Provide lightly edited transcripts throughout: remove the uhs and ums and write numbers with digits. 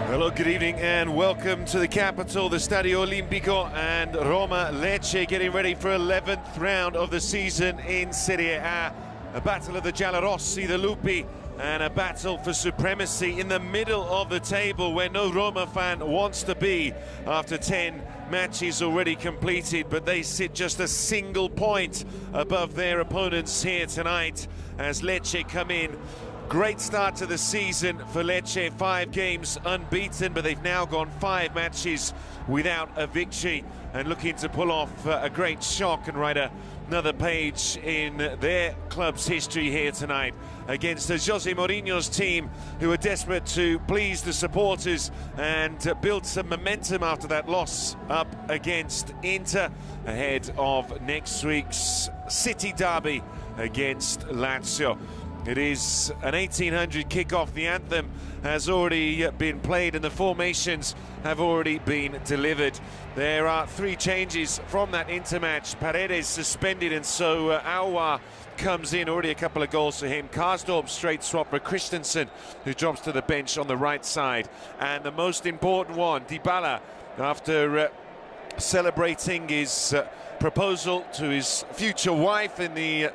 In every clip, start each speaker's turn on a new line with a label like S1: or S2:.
S1: Hello, good evening and welcome to the capital, the Stadio Olimpico, and Roma Lecce getting ready for 11th round of the season in Serie A. A battle of the Giallorossi, the Lupi, and a battle for supremacy in the middle of the table where no Roma fan wants to be after 10 matches already completed, but they sit just a single point above their opponents here tonight as Lecce come in. Great start to the season for Lecce, 5 games unbeaten, but they've now gone 5 matches without a victory and looking to pull off a great shock and write another page in their club's history here tonight against Jose Mourinho's team, who are desperate to please the supporters and build some momentum after that loss up against Inter ahead of next week's City derby against Lazio. It is an 1800 kickoff. The anthem has already been played and the formations have already been delivered. There are 3 changes from that Inter match. Paredes suspended, and so Aouar comes in, already a couple of goals for him. Karsdorp straight swap for Christensen, who drops to the bench on the right side. And the most important one, Dybala, after celebrating his proposal to his future wife in the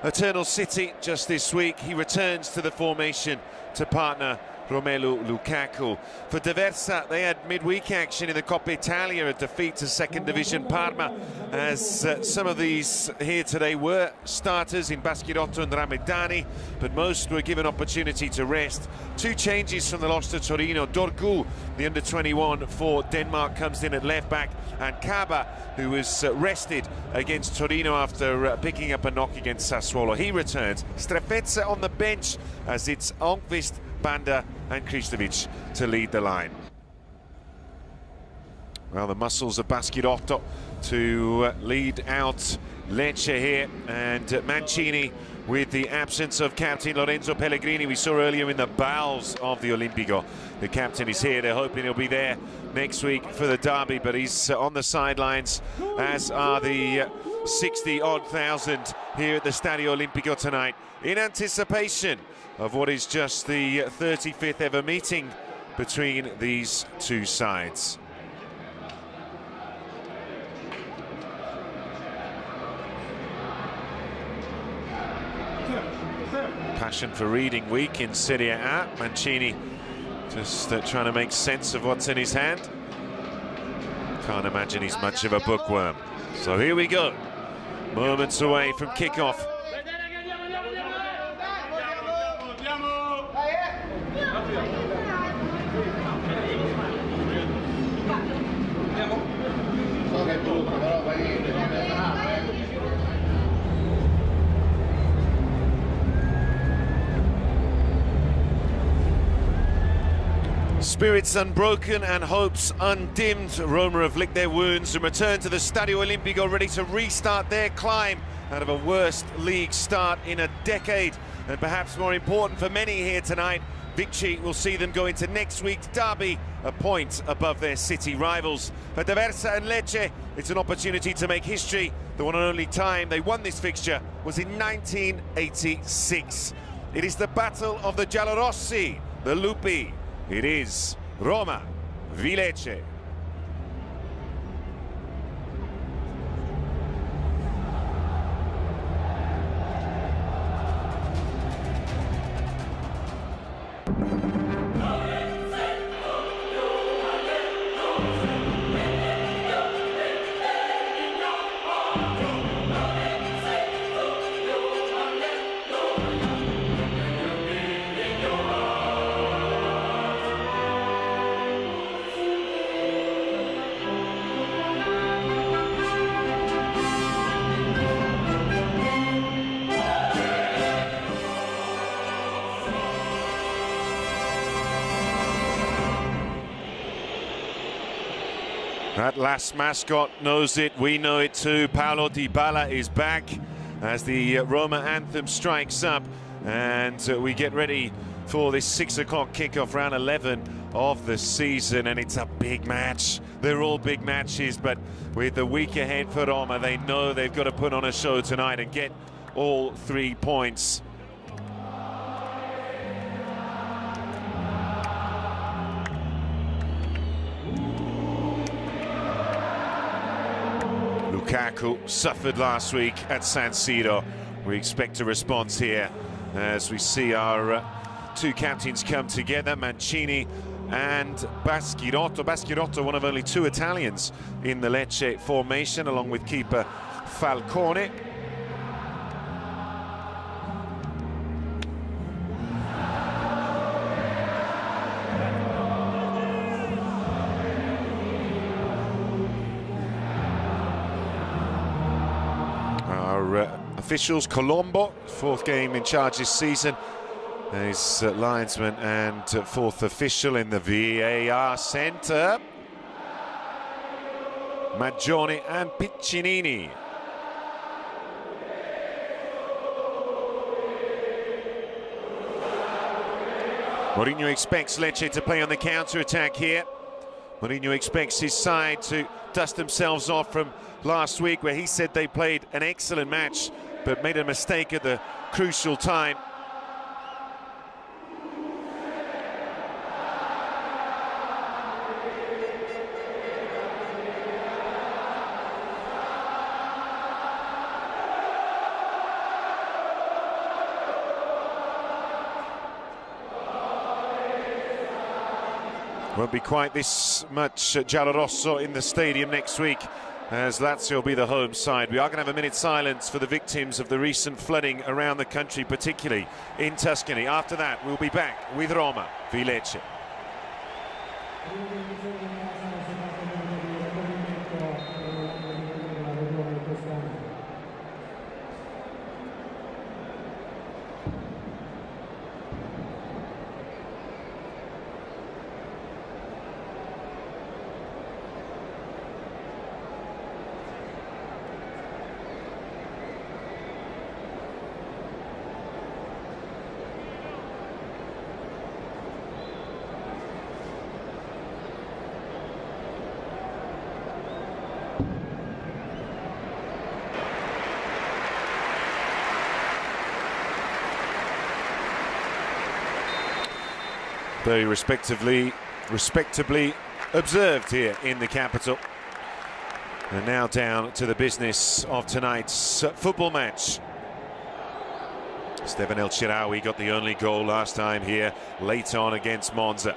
S1: Eternal City just this week, he returns to the formation to partner Romelu Lukaku. For D'Aversa, they had midweek action in the Coppa Italia, a defeat to second division Parma, as some of these here today were starters in Baschirotto and Ramedani, but most were given opportunity to rest. 2 changes from the loss to Torino. Dorgu, the under-21 for Denmark, comes in at left back, and Kaba, who was rested against Torino after picking up a knock against Sassuolo, he returns. Strefezza on the bench, as it's Almqvist, Banda and Kristovic to lead the line. Well, the muscles of Baschirotto to lead out Lecce here, and Mancini with the absence of captain Lorenzo Pellegrini. We saw earlier in the bowels of the Olimpico. The captain is here. They're hoping he'll be there next week for the derby, but he's on the sidelines, as are the 60-odd thousand here at the Stadio Olimpico tonight, in anticipation of what is just the 35th ever meeting between these two sides. Passion for reading week in Serie A. Mancini just trying to make sense of what's in his hand. Can't imagine he's much of a bookworm. So here we go, moments away from kickoff. Spirits unbroken and hopes undimmed, Roma have licked their wounds and returned to the Stadio Olimpico ready to restart their climb out of a worst league start in a decade. And perhaps more important for many here tonight, victory will see them go into next week's derby a point above their city rivals. For D'Aversa and Lecce, it's an opportunity to make history. The one and only time they won this fixture was in 1986. It is the battle of the Giallorossi, the Lupi. It is Roma vs Lecce. That last mascot knows it, we know it too. Paulo Dybala is back as the Roma anthem strikes up, and we get ready for this 6 o'clock kickoff, round 11 of the season, and it's a big match. They're all big matches, but with the week ahead for Roma, they know they've got to put on a show tonight and get all 3 points. Lukaku suffered last week at San Siro. We expect a response here as we see our two captains come together, Mancini and Baschirotto. Baschirotto, one of only 2 Italians in the Lecce formation, along with keeper Falcone. Officials, Colombo, 4th game in charge this season, his linesman and 4th official in the VAR centre. Maggioni and Piccinini. Mourinho expects Lecce to play on the counter-attack here. Mourinho expects his side to dust themselves off from last week, where he said they played an excellent match but made a mistake at the crucial time. Won't be quite this much Giallorosso in the stadium next week, as Lazio will be the home side. We are going to have a minute's silence for the victims of the recent flooding around the country, particularly in Tuscany. After that, we'll be back with Roma v Lecce. Very respectably observed here in the capital. And now down to the business of tonight's football match. Steven El Shaarawy got the only goal last time here, late on against Monza.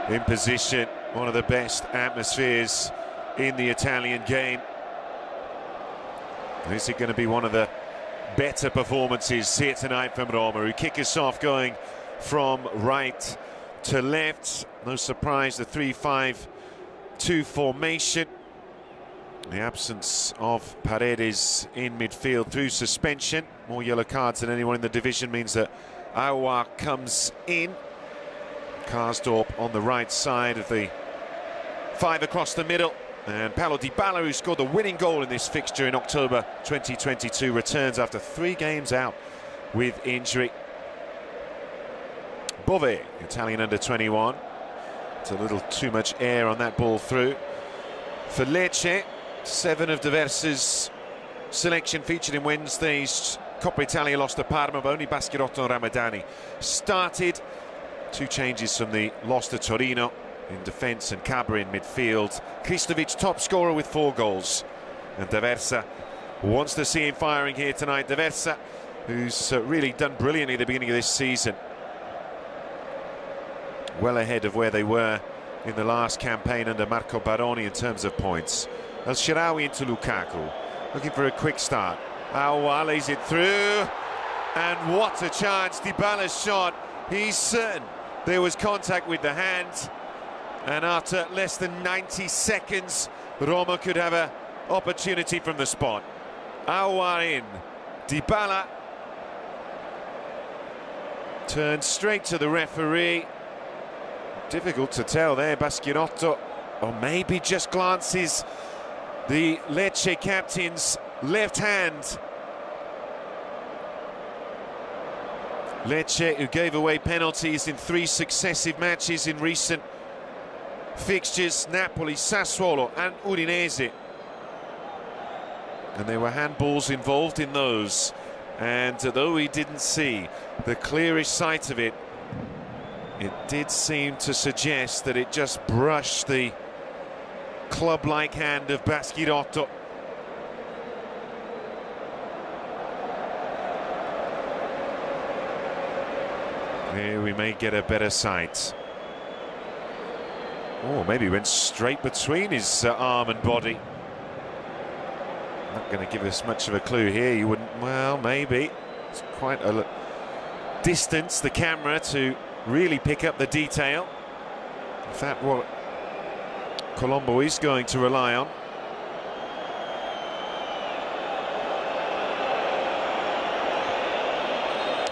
S1: In position, one of the best atmospheres in the Italian game. Is it going to be one of the better performances here tonight from Roma, who kick us off going from right to left? No surprise, the 3-5-2 formation. The absence of Paredes in midfield through suspension. More yellow cards than anyone in the division means that Aouar comes in. Karsdorp on the right side of the 5 across the middle, and Paulo Dybala, who scored the winning goal in this fixture in October 2022, returns after 3 games out with injury. Bove, Italian under-21. It's a little too much air on that ball through. For Lecce, 7 of D'Aversa's selection featured in Wednesday's Coppa Italia loss to Parma, but only Baschirotto and Ramadani started. 2 changes from the loss to Torino in defence and Cabra in midfield. Kristovic top scorer with 4 goals. And D'Aversa wants to see him firing here tonight. D'Aversa, who's really done brilliantly at the beginning of this season. Well ahead of where they were in the last campaign under Marco Baroni in terms of points. El Shaarawy into Lukaku, looking for a quick start. Aouar lays it through, and what a chance. Dybala's shot. He's certain there was contact with the hand, And after less than 90 seconds, Roma could have an opportunity from the spot. Aouar in. Dybala turns straight to the referee. Difficult to tell there, Baschirotto, or maybe just glances the Lecce captain's left hand. Lecce, who gave away penalties in 3 successive matches in recent fixtures, Napoli, Sassuolo and Udinese. And there were handballs involved in those. And though we didn't see the clearest sight of it, it did seem to suggest that it just brushed the club-like hand of Baschirotto. Here we may get a better sight. Oh, maybe went straight between his arm and body. Not going to give us much of a clue here. You wouldn't, well, maybe. It's quite a distance, the camera, to really pick up the detail. If that's what Colombo is going to rely on.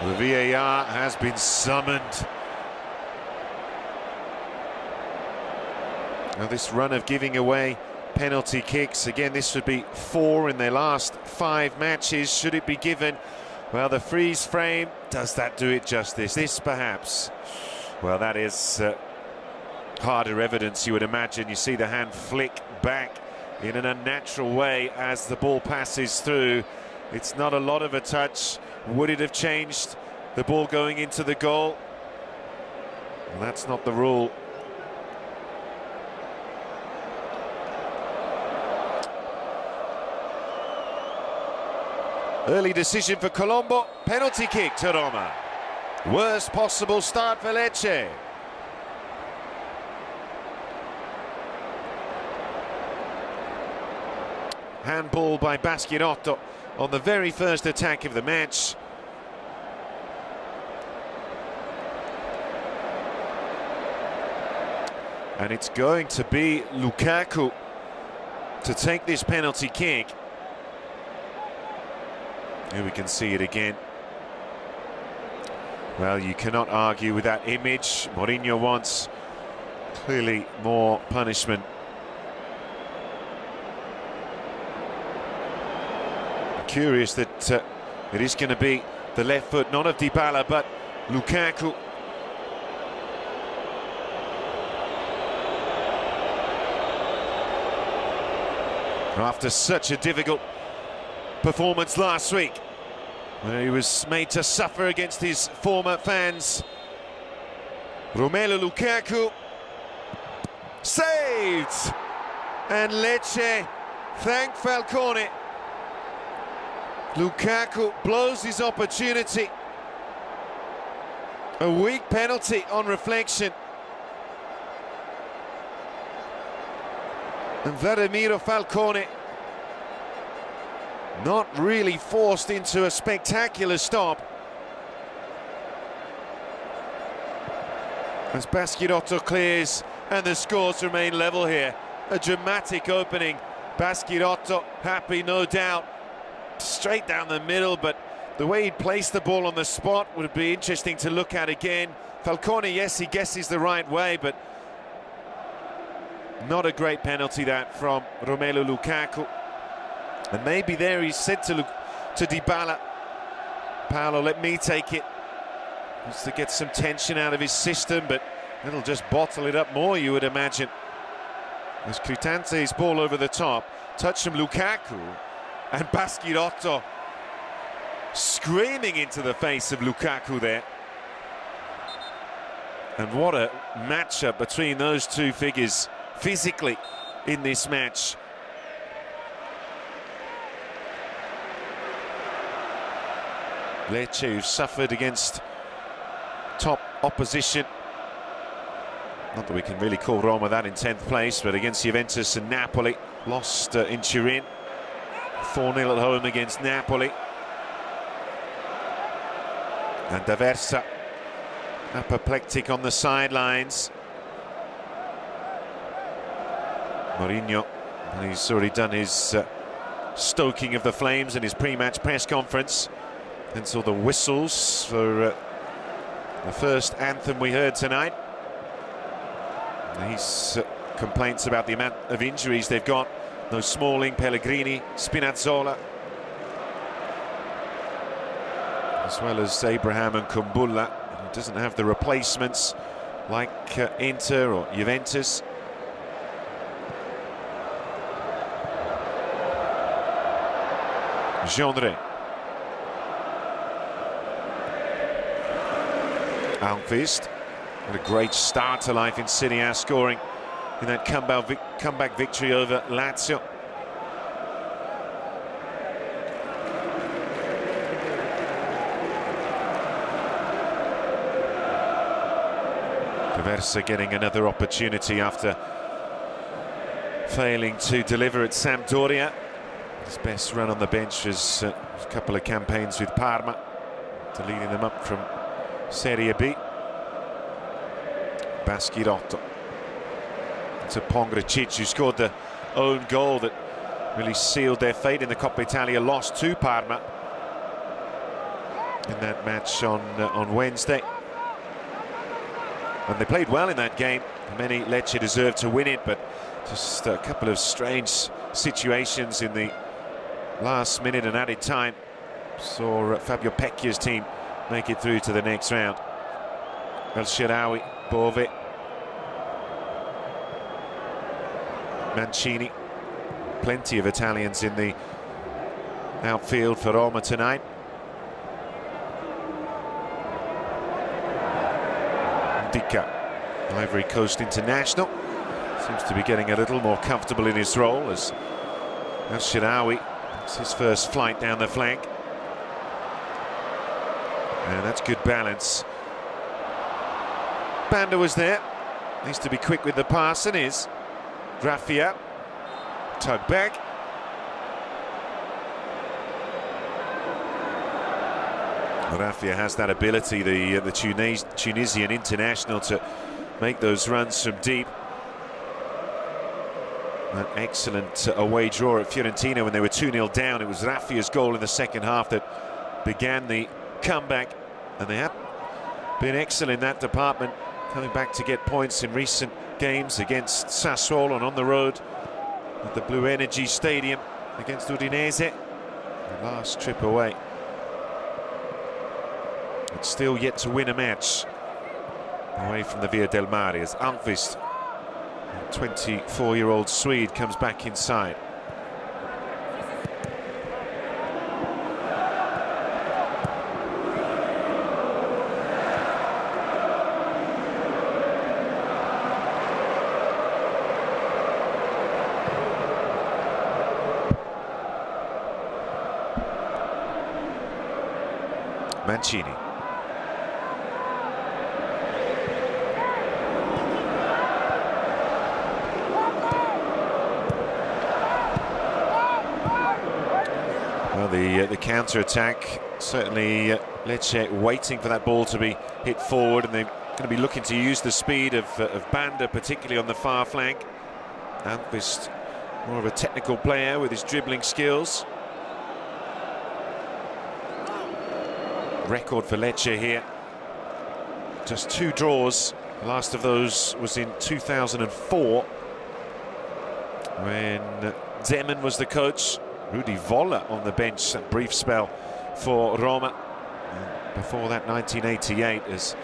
S1: The VAR has been summoned. Now this run of giving away penalty kicks, again this would be 4 in their last 5 matches. Should it be given? Well, the freeze frame, does that do it justice? This perhaps. Well, that is harder evidence, you would imagine. You see the hand flick back in an unnatural way as the ball passes through. It's not a lot of a touch. Would it have changed the ball going into the goal? Well, that's not the rule. Early decision for Colombo. Penalty kick to Roma. Worst possible start for Lecce. Handball by Baschirotto on the very first attack of the match. And it's going to be Lukaku to take this penalty kick. Here we can see it again. Well, you cannot argue with that image. Mourinho wants clearly more punishment. Curious that it is going to be the left foot, not of Dybala, but Lukaku. After such a difficult performance last week, where he was made to suffer against his former fans, Romelu Lukaku saved, and Lecce thank Falcone. Lukaku blows his opportunity. A weak penalty on reflection. And Vladimiro Falcone not really forced into a spectacular stop. As Baschirotto clears and the scores remain level here. A dramatic opening. Baschirotto happy, no doubt. Straight down the middle, but the way he'd placed the ball on the spot would be interesting to look at again. Falcone, yes, he guesses the right way, but not a great penalty that from Romelu Lukaku. And maybe there he said to Dybala, Paolo, let me take it. Wants to get some tension out of his system, but it'll just bottle it up more, you would imagine. As Cristante's ball over the top, touch from Lukaku, and Baschirotto screaming into the face of Lukaku there. And what a matchup between those two figures physically in this match. Lecce, who suffered against top opposition. Not that we can really call Roma that in 10th place, but against Juventus and Napoli. Lost in Turin. 4-0 at home against Napoli. And D'Aversa apoplectic on the sidelines. Mourinho, he's already done his stoking of the flames in his pre-match press conference, and saw the whistles for the first anthem we heard tonight. His complaints about the amount of injuries they've got. No Smalling, Pellegrini, Spinazzola, as well as Abraham and Kumbulla. He doesn't have the replacements like Inter or Juventus. Genre. Almqvist. What a great start to life in Serie A, scoring in that comeback victory over Lazio. Versa getting another opportunity after failing to deliver at Sampdoria. His best run on the bench was a couple of campaigns with Parma, to leading them up from Serie B. Baschirotto to Pongracic, who scored the own goal that really sealed their fate in the Coppa Italia loss to Parma in that match on Wednesday. And they played well in that game. Many Lecce deserved to win it, but just a couple of strange situations in the last minute and added time saw Fabio Pecchia's team make it through to the next round. El Shaarawy, Bove, Mancini. Plenty of Italians in the outfield for Roma tonight. Dika, Ivory Coast international, seems to be getting a little more comfortable in his role as El Shaarawy. It's his first flight down the flank, and that's good balance. Banda was there, needs to be quick with the pass, and is. Raffia, tug back. Raffia has that ability, the Tunisian international, to make those runs from deep. An excellent away draw at Fiorentina when they were 2-0 down. It was Raffia's goal in the second half that began the comeback, and they have been excellent in that department, coming back to get points in recent games against Sassuolo and on the road at the Blue Energy Stadium against Udinese. The last trip away. But still yet to win a match away from the Via del Mare as Almqvist, the 24-year-old Swede, comes back inside. Mancini. Well, the counter-attack, certainly Lecce waiting for that ball to be hit forward, and they're going to be looking to use the speed of Banda, particularly on the far flank. Almqvist, more of a technical player with his dribbling skills. Record for Lecce here, just 2 draws. The last of those was in 2004 when Zeman was the coach. Rudi Voller on the bench, a brief spell for Roma. And before that, 1988, as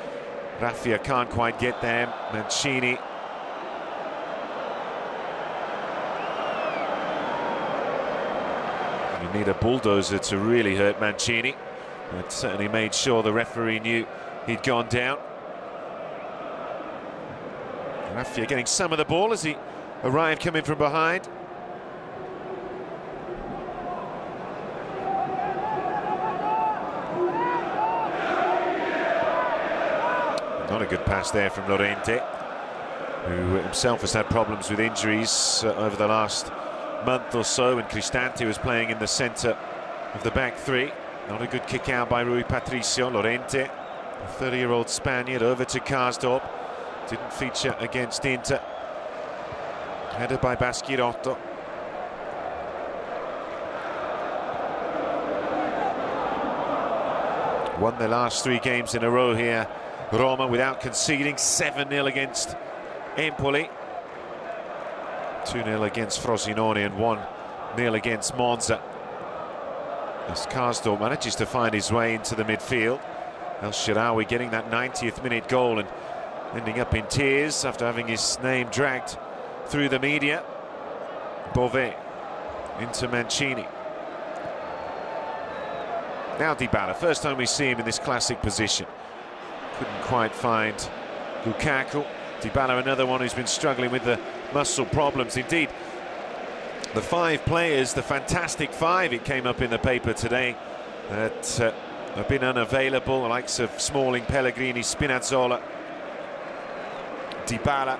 S1: Raffia can't quite get there. Mancini. You need a bulldozer to really hurt Mancini. It certainly made sure the referee knew he'd gone down. Raffia getting some of the ball as he arrived coming from behind. Not a good pass there from Llorente, who himself has had problems with injuries over the last month or so, and Cristante was playing in the centre of the back three. Not a good kick out by Rui Patricio. Llorente, the 30-year-old Spaniard, over to Karsdorp. Didn't feature against Inter. Headed by Baschirotto. Won their last 3 games in a row here, Roma, without conceding. 7-0 against Empoli, 2-0 against Frosinone, and 1-0 against Monza. As Karsdorp manages to find his way into the midfield. El Shaarawy getting that 90th minute goal and ending up in tears after having his name dragged through the media. Bove into Mancini. Now Dybala, first time we see him in this classic position. Couldn't quite find Lukaku. Dybala, another one who's been struggling with the muscle problems. Indeed, the 5 players, the fantastic 5, it came up in the paper today, that have been unavailable, the likes of Smalling, Pellegrini, Spinazzola, Dybala,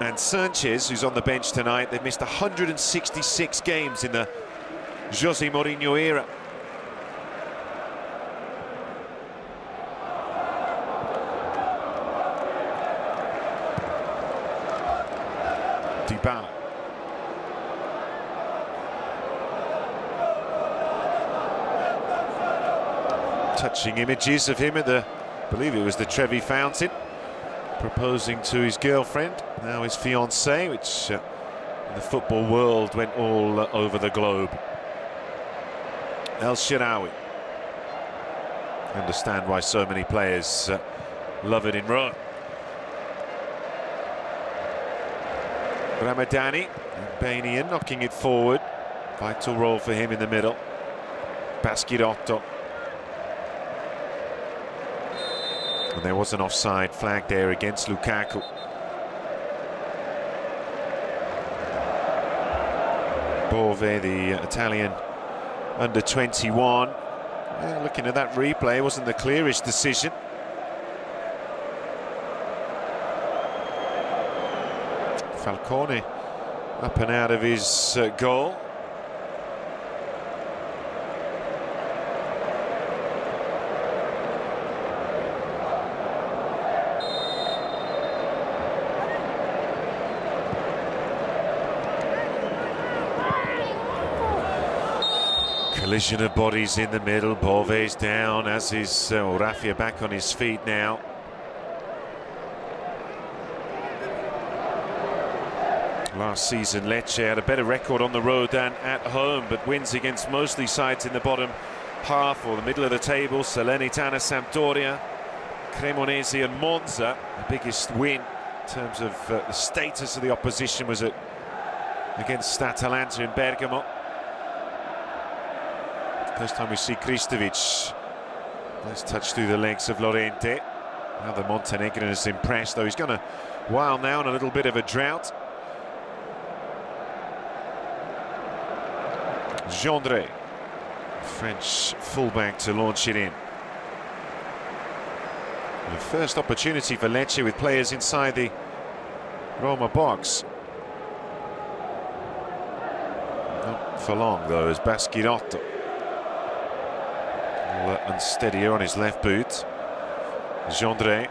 S1: and Sanchez, who's on the bench tonight. They've missed 166 games in the Jose Mourinho era. Dybala. Touching images of him at the, I believe it was the Trevi Fountain, proposing to his girlfriend, now his fiancée, which in the football world went all over the globe. El Shaarawy. Understand why so many players love it in Rome. Ramadani, Albanian, knocking it forward. Vital role for him in the middle. Baschirotto. And there was an offside flag there against Lukaku. Bove, the Italian under-21. Yeah, looking at that replay, wasn't the clearest decision. Falcone up and out of his goal. Collision of bodies in the middle. Bove's down, as is Raffia back on his feet now. Last season Lecce had a better record on the road than at home, but wins against mostly sides in the bottom half or the middle of the table. Salernitana, Sampdoria, Cremonese and Monza. The biggest win in terms of the status of the opposition was against Atalanta in Bergamo. First time we see Kristovic. Nice touch through the legs of Llorente. Now the Montenegrin is impressed, though he's gone a while now on a little bit of a drought. Gendré, French fullback, to launch it in. The first opportunity for Lecce with players inside the Roma box. Not for long though, as Baschirotto. Unsteadier on his left boot. Gendré.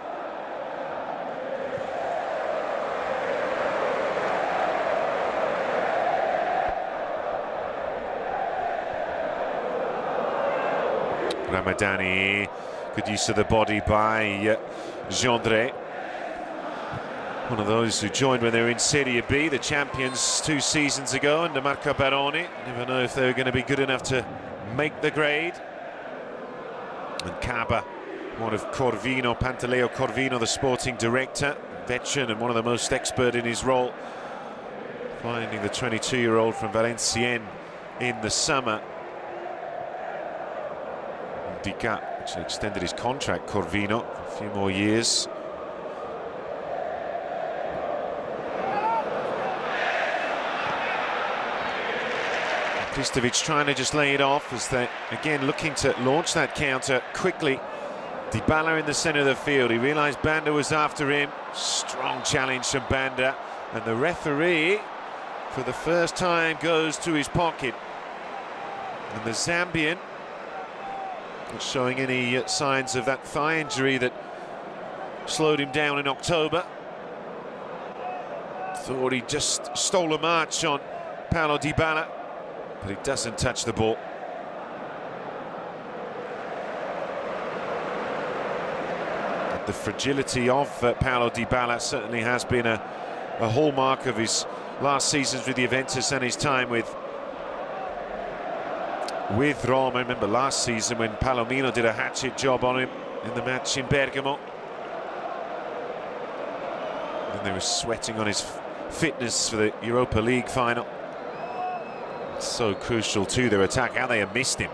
S1: Ramadani, good use of the body by Gendré. One of those who joined when they were in Serie B, the champions 2 seasons ago under Marco Baroni. Never know if they were going to be good enough to make the grade. And Caba, one of Corvino, Pantaleo Corvino, the sporting director, veteran and one of the most expert in his role, finding the 22-year-old from Valenciennes in the summer. Dica actually extended his contract, Corvino, for a few more years. Kristovic trying to just lay it off as they again looking to launch that counter quickly. Dybala in the centre of the field. He realised Banda was after him. Strong challenge from Banda, and the referee for the first time goes to his pocket. And the Zambian, not showing any signs of that thigh injury that slowed him down in October. Thought he just stole a march on Paulo Dybala, but he doesn't touch the ball. The fragility of Paulo Dybala certainly has been a hallmark of his last seasons with Juventus and his time with Roma. Remember last season when Palomino did a hatchet job on him in the match in Bergamo. And they were sweating on his fitness for the Europa League final. So crucial to their attack. How they have missed him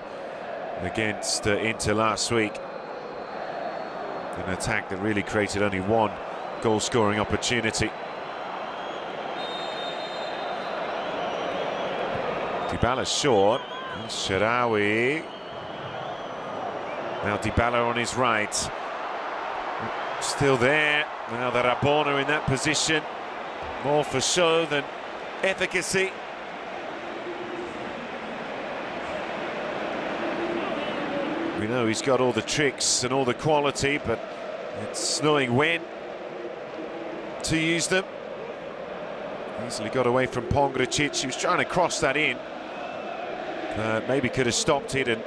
S1: against Inter last week. An attack that really created only one goal-scoring opportunity. Dybala short. Sharawi. Now Dybala on his right. Still there. Now the Rabona in that position. More for show than efficacy. We know he's got all the tricks and all the quality, but it's knowing when to use them. Easily got away from Pongracic. He was trying to cross that in. Maybe could have stopped it and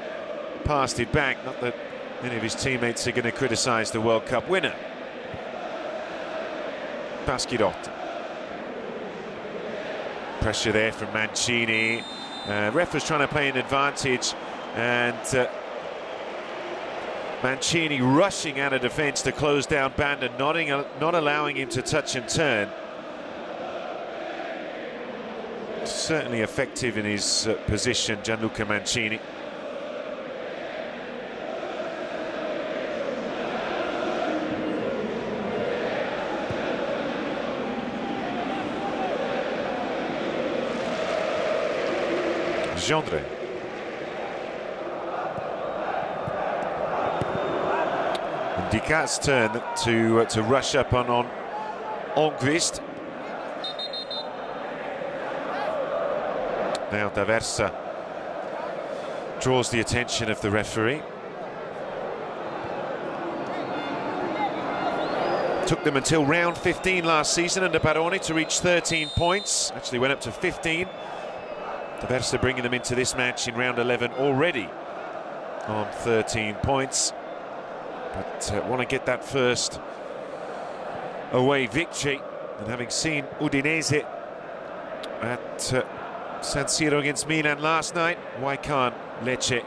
S1: passed it back. Not that many of his teammates are going to criticise the World Cup winner. Paschirotto. Pressure there from Mancini. Ref was trying to play an advantage, and Mancini rushing out of defence to close down Banda, not allowing him to touch and turn. Certainly effective in his position, Gianluca Mancini. Gendre. Dicat's turn to rush up on Enqvist. Now D'Aversa draws the attention of the referee. Took them until round 15 last season under Baroni to reach 13 points. Actually went up to 15. D'Aversa bringing them into this match in round 11 already on 13 points. But want to get that first away victory. And having seen Udinese at San Siro against Milan last night, why can't Lecce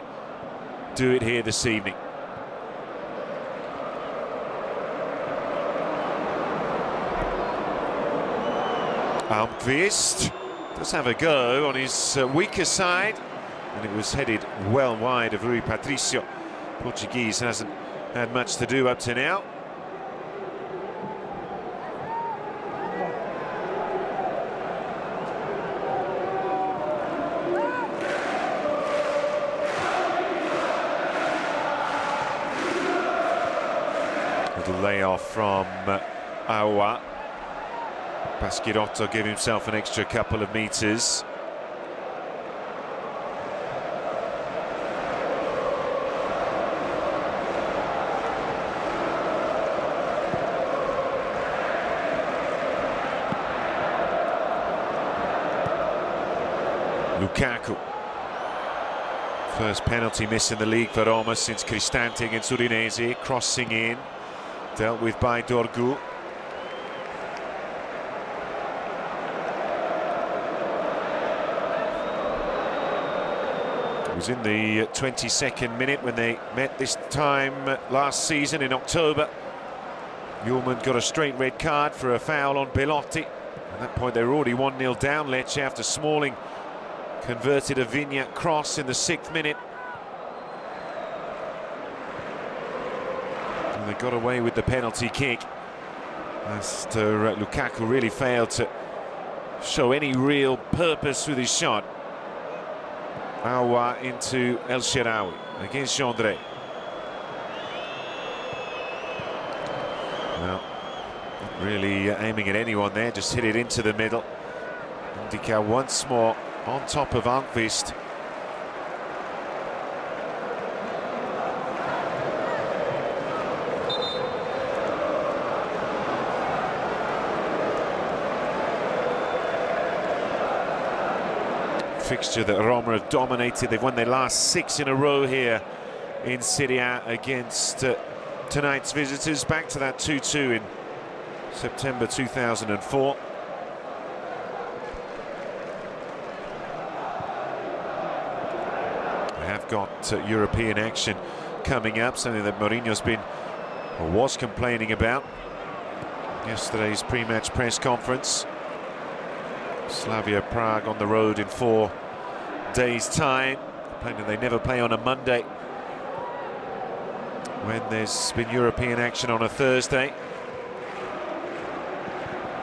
S1: do it here this evening? Almqvist does have a go on his weaker side, and it was headed well wide of Rui Patricio. Portuguese hasn't had much to do up to now. Little layoff from Aouar. Paschirotto gave himself an extra couple of metres. Lukaku. First penalty miss in the league for Roma since Cristante against Udinese. Crossing in, dealt with by Dorgu. It was in the 22nd minute when they met this time last season in October. Ullman got a straight red card for a foul on Belotti. At that point they were already 1-0 down, Lecce, after Smalling converted a Vigna cross in the 6th minute. And they got away with the penalty kick. After Lukaku really failed to show any real purpose with his shot. Aouar into El Shaarawy against Gendre. Well, not really aiming at anyone there, just hit it into the middle. Ndicka once more on top of Almqvist. fixture that Roma have dominated. They've won their last 6 in a row here in Serie A against tonight's visitors, back to that 2-2 in September 2004. They have got European action coming up, something that Mourinho's been or was complaining about. Yesterday's pre-match press conference. Slavia Prague on the road in 4 days' time. Complaining they never play on a Monday when there's been European action on a Thursday.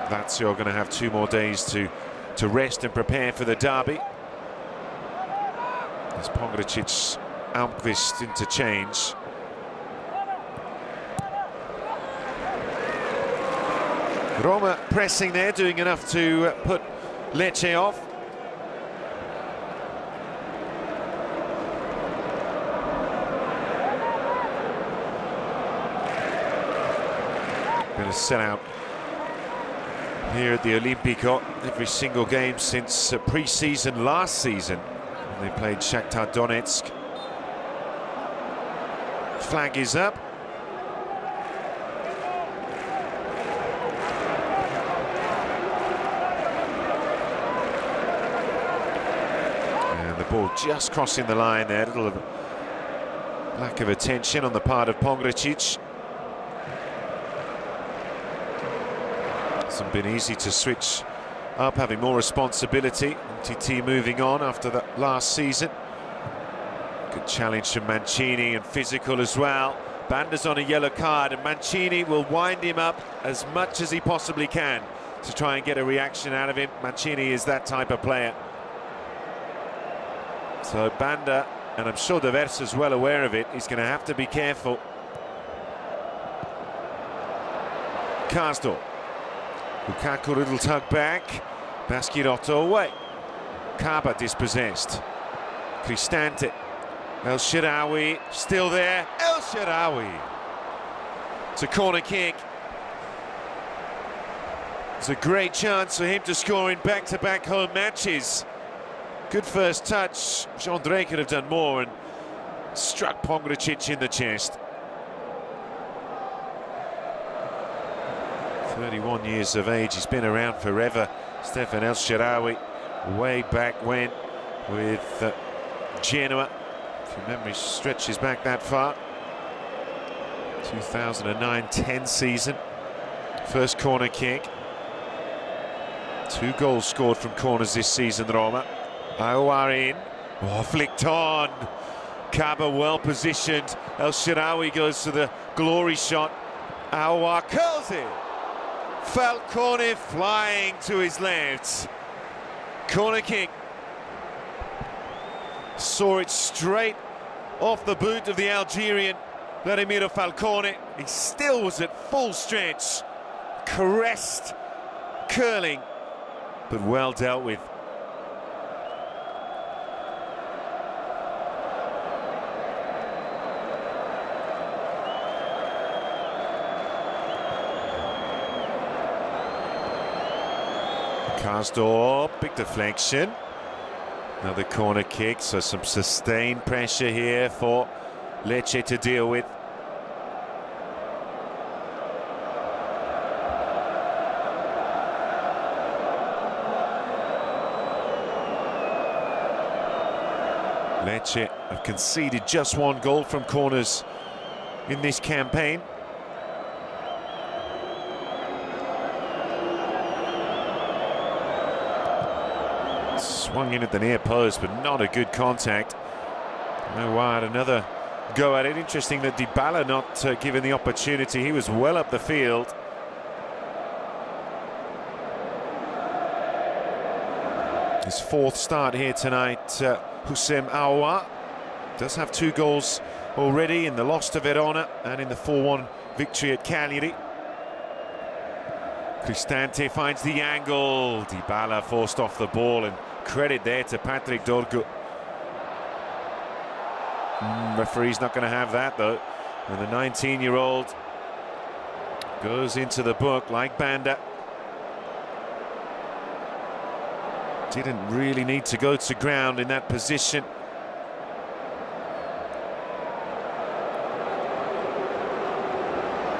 S1: Lazio are going to have 2 more days to rest and prepare for the derby. As Pongracic, Almqvist interchange. Roma pressing there, doing enough to put Lecce off. Been a sellout here at the Olimpico every single game since pre-season last season when they played Shakhtar Donetsk. Flag is up. And the ball just crossing the line there. A little lack of attention on the part of Pongracic. Hasn't been easy to switch up, having more responsibility. TT moving on after that last season. Good challenge from Mancini, and physical as well. Banda's on a yellow card, and Mancini will wind him up as much as he possibly can to try and get a reaction out of him. Mancini is that type of player. So Banda, and I'm sure De Versa's well aware of it, he's going to have to be careful. Karsdorp. Lukaku, little tug back. Baschirotto away. Kaba dispossessed. Cristante. El Shaarawy still there. El Shaarawy. It's a corner kick. It's a great chance for him to score in back-to-back home matches. Good first touch. Jandré could have done more and struck Pongracic in the chest. 31 years of age, he's been around forever. Stefan El Shaarawy, way back when with Genoa, if your memory stretches back that far. 2009-10 season, first corner kick. 2 goals scored from corners this season, Roma. Aouar in, flicked on. Kaba well positioned. El Shaarawy goes to the glory shot. Aouar curls it. Falcone flying to his left. Corner kick. Saw it straight off the boot of the Algerian Vladimiro Falcone. He still was at full stretch. Caressed, curling, but well dealt with. Karsdorp, big deflection. Another corner kick, so some sustained pressure here for Lecce to deal with. Lecce have conceded just 1 goal from corners in this campaign. Swung in at the near post, but not a good contact. Aouar, another go at it. Interesting that Dybala not given the opportunity. He was well up the field. His 4th start here tonight, Houssem Aouar does have 2 goals already in the loss to Verona and in the 4-1 victory at Cagliari. Cristante finds the angle. Dybala forced off the ball, and credit there to Patrick Dorgu. Referee's not going to have that though. And the 19-year-old goes into the book like Banda. Didn't really need to go to ground in that position.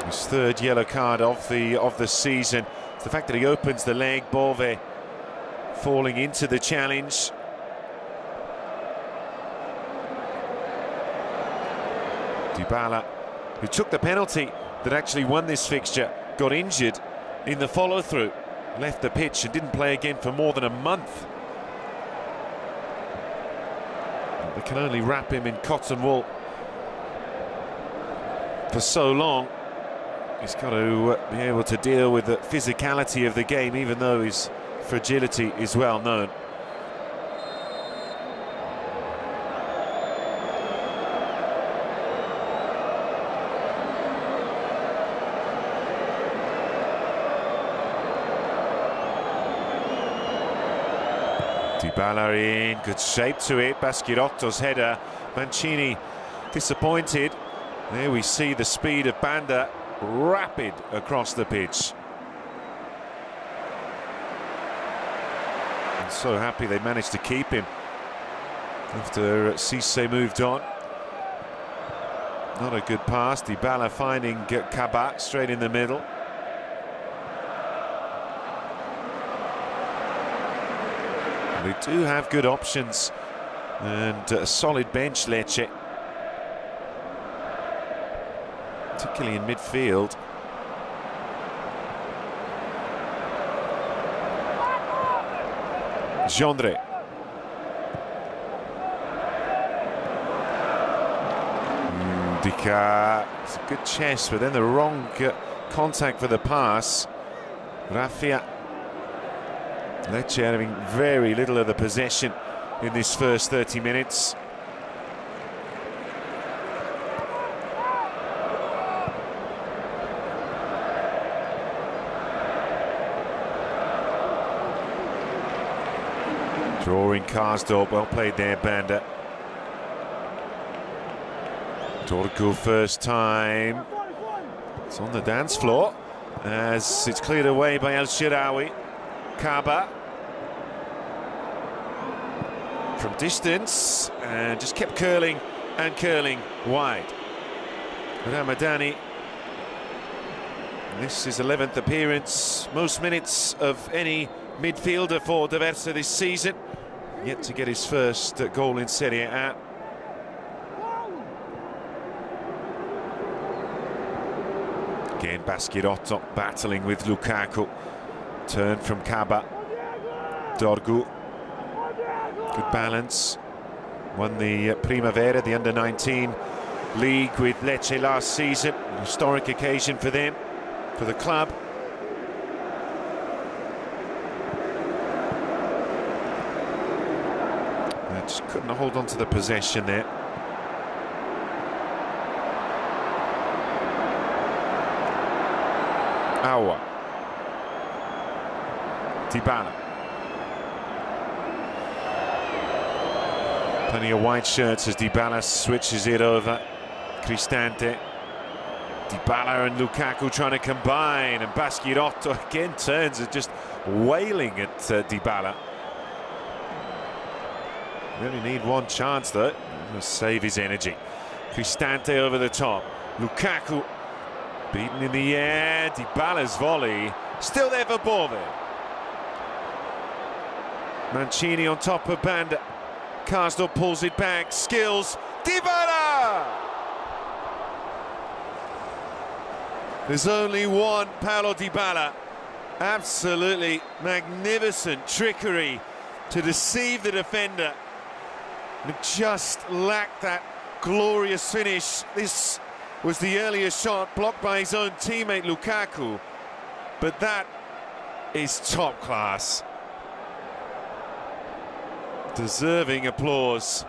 S1: His third yellow card of the season. It's the fact that he opens the leg. Bove falling into the challenge. Dybala, who took the penalty that actually won this fixture, got injured in the follow-through, left the pitch and didn't play again for more than a month. They can only wrap him in cotton wool for so long. He's got to be able to deal with the physicality of the game, even though his fragility is well known. Dybala in good shape to it. Baschirotto's header. Mancini disappointed. There we see the speed of Banda, rapid across the pitch. And so happy they managed to keep him after Cisse moved on. Not a good pass. Dybala finding Kabak straight in the middle. They do have good options and a solid bench, Lecce, particularly in midfield. Gendre. Dika, it's a good chest, but then the wrong contact for the pass. Raffia. Lecce having very little of the possession in this first 30 minutes. Drawing Karsdorp, well played there, Banda. Dorgu first time. It's on the dance floor as it's cleared away by El Shirawi. Kaba from distance and just kept curling and curling wide. Ramadani, this is 11th appearance, most minutes of any midfielder for D'Aversa this season, yet to get his first goal in Serie A. Again Baschirotto battling with Lukaku. Turn from Kaba. Dorgu. Good balance. Won the Primavera, the under-19 league with Lecce last season. An historic occasion for them, for the club. They just couldn't hold on to the possession there. Awa. Dybala. Plenty of white shirts as Dybala switches it over. Cristante. Dybala and Lukaku trying to combine, and Baschirotto again turns and just wailing at Dybala. We only need one chance though. Must save his energy. Cristante over the top. Lukaku beaten in the air. Dybala's volley still there for Bove. Mancini on top of Banda. Karsdorp pulls it back. Skills. Dybala! There's only one Paulo Dybala. Absolutely magnificent trickery to deceive the defender. It just lacked that glorious finish. This was the earlier shot blocked by his own teammate Lukaku. But that is top class. Deserving applause.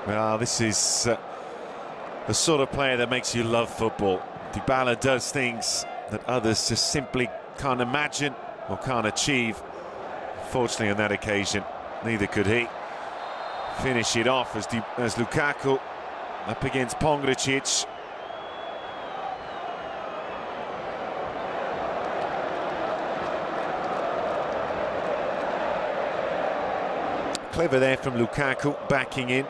S1: Well, this is the sort of player that makes you love football. Dybala does things that others just simply can't imagine or can't achieve. Fortunately, on that occasion, neither could he. Finish it off as Lukaku up against Pongracic. Clever there from Lukaku, backing in.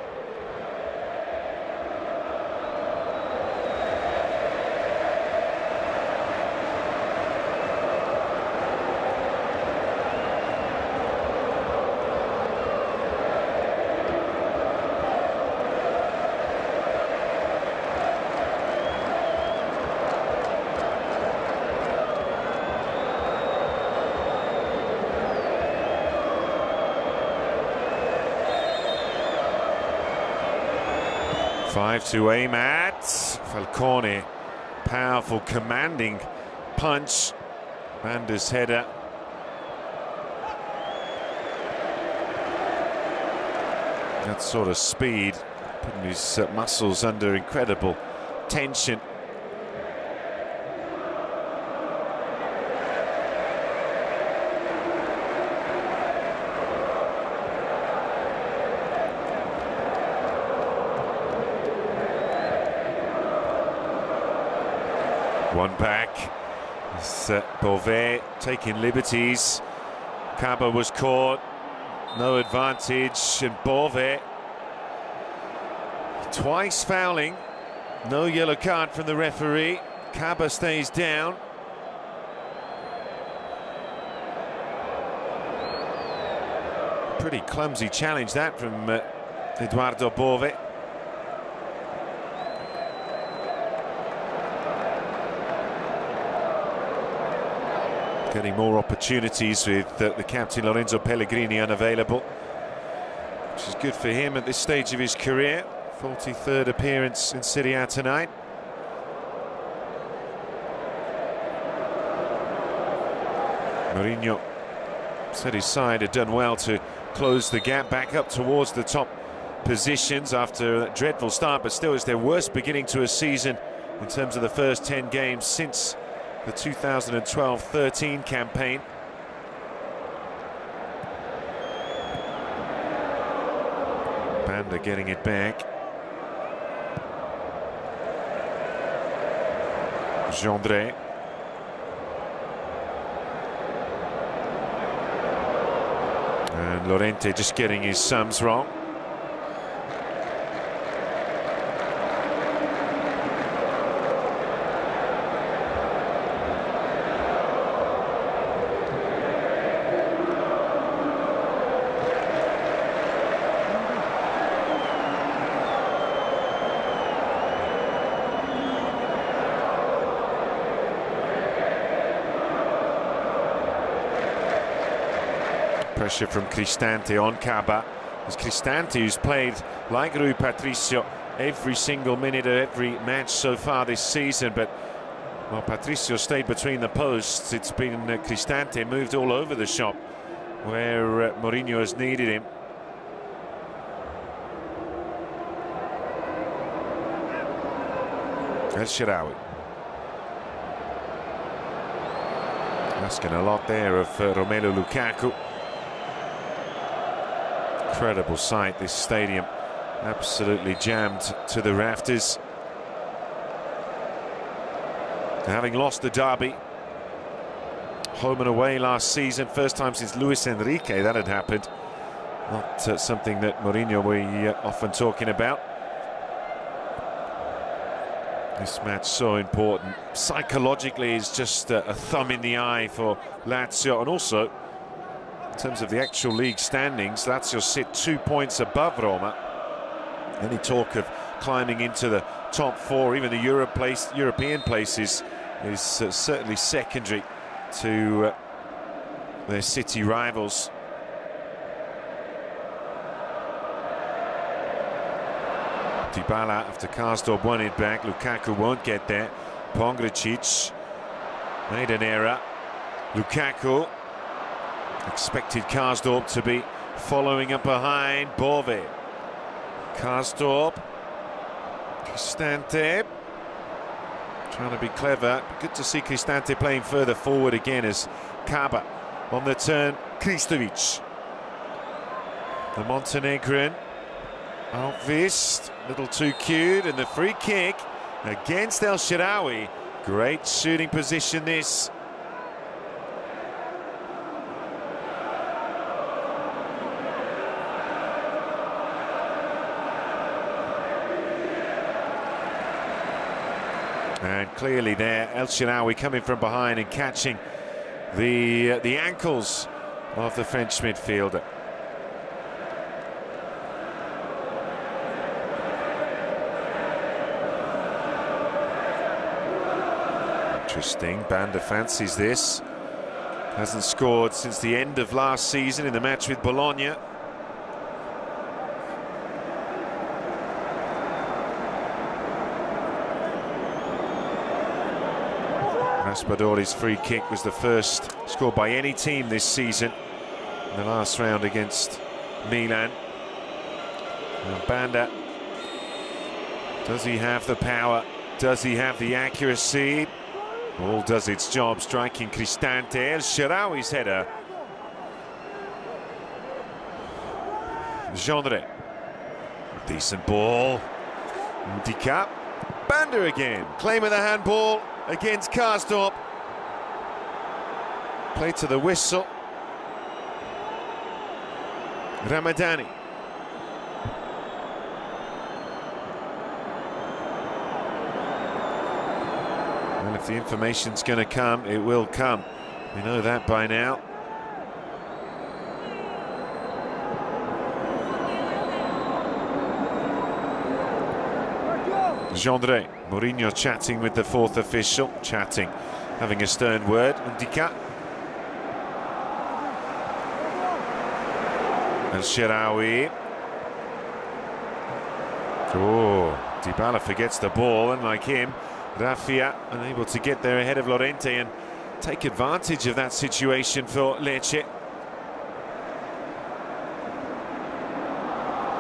S1: Five to aim at. Falcone, powerful, commanding punch. Bander's header. That sort of speed, putting his muscles under incredible tension. One back. It's Beauvais taking liberties. Kaba was caught. No advantage. And Beauvais twice fouling. No yellow card from the referee. Kaba stays down. Pretty clumsy challenge that from Eduardo Beauvais. Getting more opportunities with the captain Lorenzo Pellegrini unavailable, which is good for him at this stage of his career. 43rd appearance in Serie A tonight. Mourinho said his side had done well to close the gap back up towards the top positions after a dreadful start, but still it's their worst beginning to a season in terms of the first 10 games since the 2012-13 campaign. Banda getting it back. Gendré. And Llorente just getting his sums wrong. Pressure from Cristante on Kaba. It's Cristante who's played like Rui Patricio every single minute of every match so far this season, but while Patricio stayed between the posts, it's been Cristante moved all over the shop where Mourinho has needed him. El Shaarawy. Asking a lot there of Romelu Lukaku. Incredible sight, this stadium absolutely jammed to the rafters. Having lost the derby home and away last season, first time since Luis Enrique that had happened. Not something that Mourinho we often talking about. This match so important. Psychologically, it's just a thumb in the eye for Lazio, and also in terms of the actual league standings, Lazio sit 2 points above Roma. Any talk of climbing into the top four, even the European places, is certainly secondary to their city rivals. Dybala, after Karsdorp won it back, Lukaku won't get there. Pongracic made an error. Lukaku expected Karsdorp to be following up behind. Beauvais. Karsdorp. Cristante. Trying to be clever. Good to see Cristante playing further forward again as Kaba on the turn. Kristovic. The Montenegrin. Alvist, a little too cute, and the free kick against El Shaarawy. Great shooting position this. And clearly there, El Shaarawy coming from behind and catching the ankles of the French midfielder. Interesting, Banda fancies this. Hasn't scored since the end of last season in the match with Bologna. Raspadori's free kick was the first scored by any team this season in the last round against Milan. And Banda, does he have the power? Does he have the accuracy? All does its job, striking Cristante. El Shaarawy's header. Gendre. Decent ball. Ndika. Banda again. Claim of the handball against Karsdorp. Play to the whistle. Ramadani. Well, if the information's going to come, it will come. We know that by now. Gendre. Mourinho chatting with the fourth official. Chatting, having a stern word. Ndika. El Shaarawy. Oh, Dybala forgets the ball, unlike him. Raffia unable to get there ahead of Llorente and take advantage of that situation for Lecce.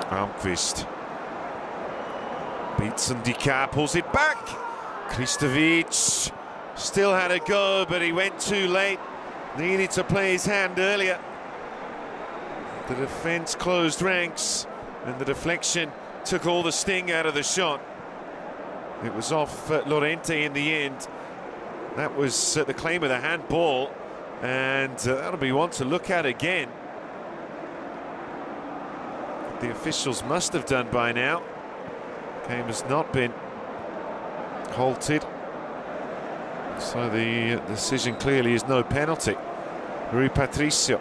S1: Almqvist beats Ndika, pulls it back. Kristovic still had a go, but he went too late. Needed to play his hand earlier. The defence closed ranks and the deflection took all the sting out of the shot. It was off Llorente in the end. That was the claim of the handball, and that'll be one to look at again. The officials must have done by now. Game has not been halted, so the decision clearly is no penalty. Rui Patricio.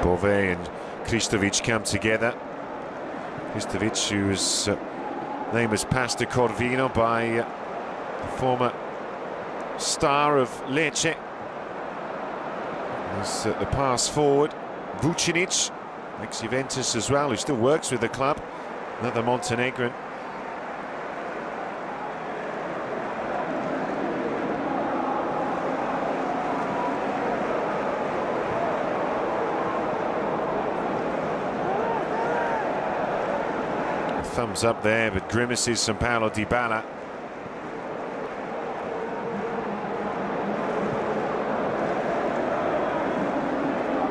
S1: Bove and Kristovic come together. Kristovic, whose name was passed to Corvino by the former star of Lecce. There's the pass forward. Vucinic, ex-Juventus as well, who still works with the club. Another Montenegrin. Thumbs up there, but grimaces from Paulo Dybala.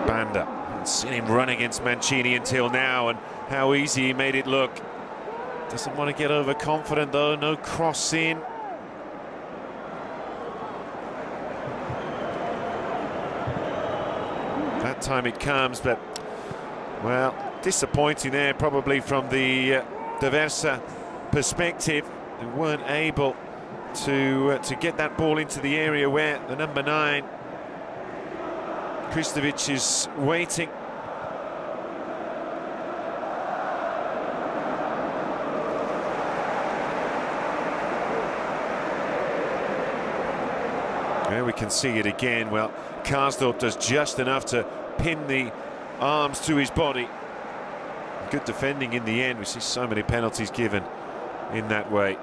S1: Banda, haven't seen him run against Mancini until now, and how easy he made it look. Doesn't want to get overconfident though, no cross in. That time it comes, but, well, disappointing there probably from the D'Aversa perspective. They weren't able to get that ball into the area where the number 9 Kristovic is waiting. There we can see it again. Well, Karsdorp does just enough to pin the arms to his body. Good defending in the end. We see so many penalties given in that way.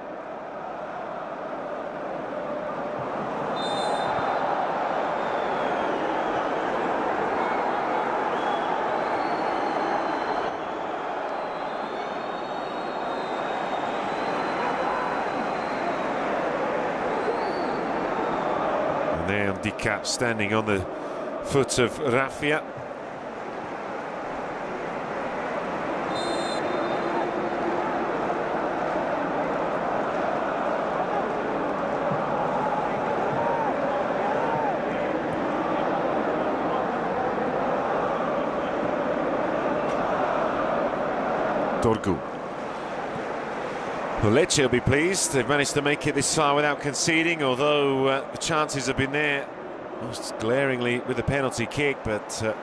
S1: And there Ndika standing on the foot of Raffia. Dorgu. Well, Lecce will be pleased. They've managed to make it this far without conceding, although the chances have been there most glaringly with the penalty kick, but a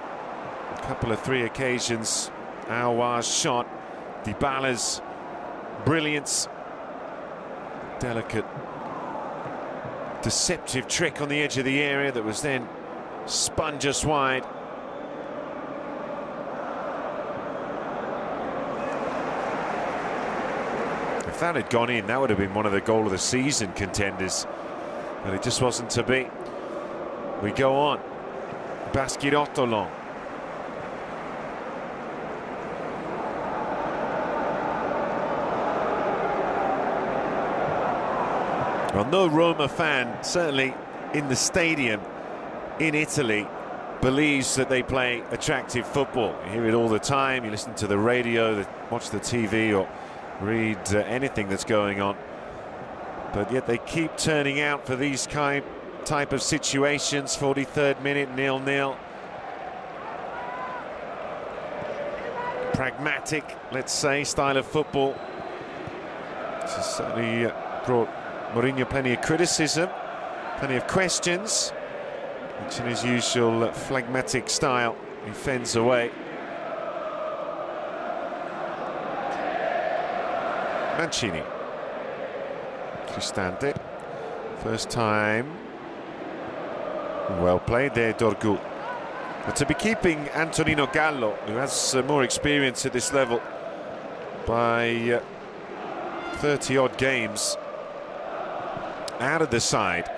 S1: couple of three occasions. Aouar's shot, Dybala's brilliance, delicate, deceptive trick on the edge of the area that was then spun just wide. If that had gone in, that would have been one of the goal of the season contenders, but it just wasn't to be. We go on. Baschirotto long. Well, no Roma fan, certainly in the stadium in Italy, believes that they play attractive football. You hear it all the time, you listen to the radio, watch the TV or read anything that's going on. But yet they keep turning out for these type of situations. 43rd minute, 0-0. Pragmatic, let's say, style of football. This has certainly brought Mourinho plenty of criticism, plenty of questions, which in his usual phlegmatic style, he fends away. Mancini. Cristante. First time. Well played there, Dorgu. But to be keeping Antonino Gallo, who has more experience at this level by 30-odd games, out of the side,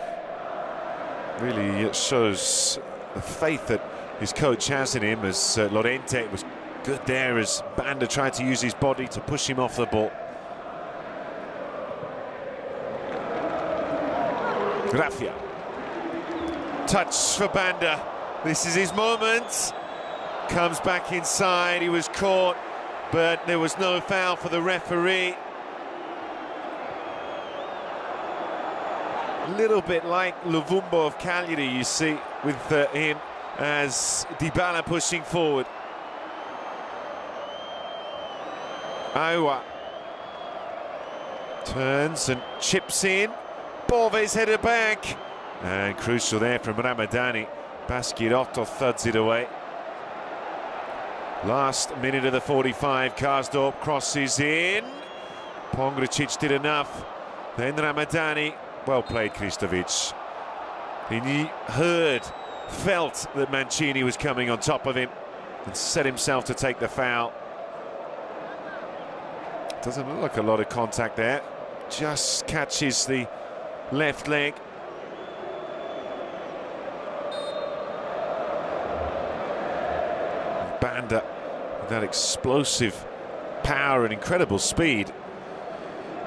S1: really shows the faith that his coach has in him, as Llorente was good there as Banda tried to use his body to push him off the ball. Graffia. Touch for Banda. This is his moment. Comes back inside. He was caught, but there was no foul for the referee. A little bit like Luvumbo of Cagliari, you see, with him as Dybala pushing forward. Aouar turns and chips in. Bove's headed back. And crucial there from Ramadani. Baschirotto thuds it away. Last minute of the 45, Karsdorp crosses in. Pongracic did enough. Then Ramadani. Well played, Kristovic. He heard, felt that Mancini was coming on top of him and set himself to take the foul. Doesn't look like a lot of contact there. Just catches the left leg. Banda with that explosive power and incredible speed.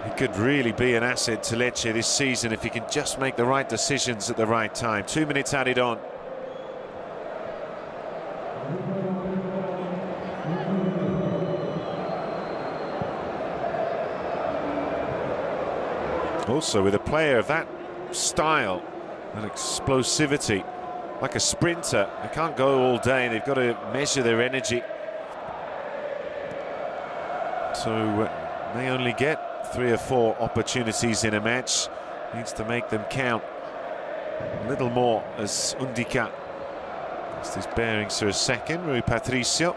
S1: He could really be an asset to Lecce this season if he can just make the right decisions at the right time. 2 minutes added on. Also, with a player of that style and explosivity, like a sprinter, they can't go all day. They've got to measure their energy. So they only get 3 or 4 opportunities in a match. Needs to make them count a little more as Undika lost his bearings for a second. Rui Patricio.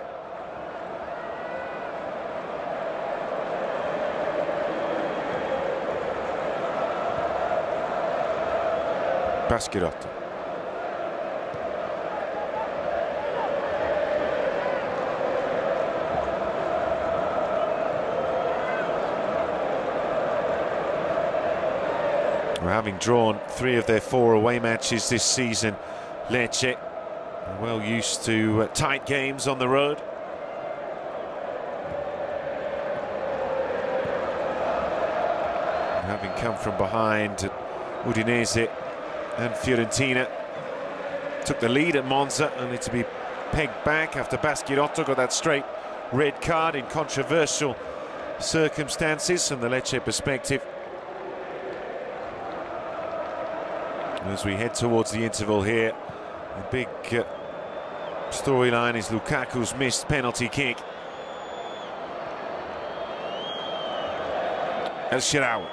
S1: Baschirotto. Having drawn 3 of their 4 away matches this season, Lecce are well used to tight games on the road. And having come from behind at Udinese and Fiorentina, took the lead at Monza, only to be pegged back after Baschirotto got that straight red card in controversial circumstances from the Lecce perspective. As we head towards the interval here, the big storyline is Lukaku's missed penalty kick. El Shaarawy.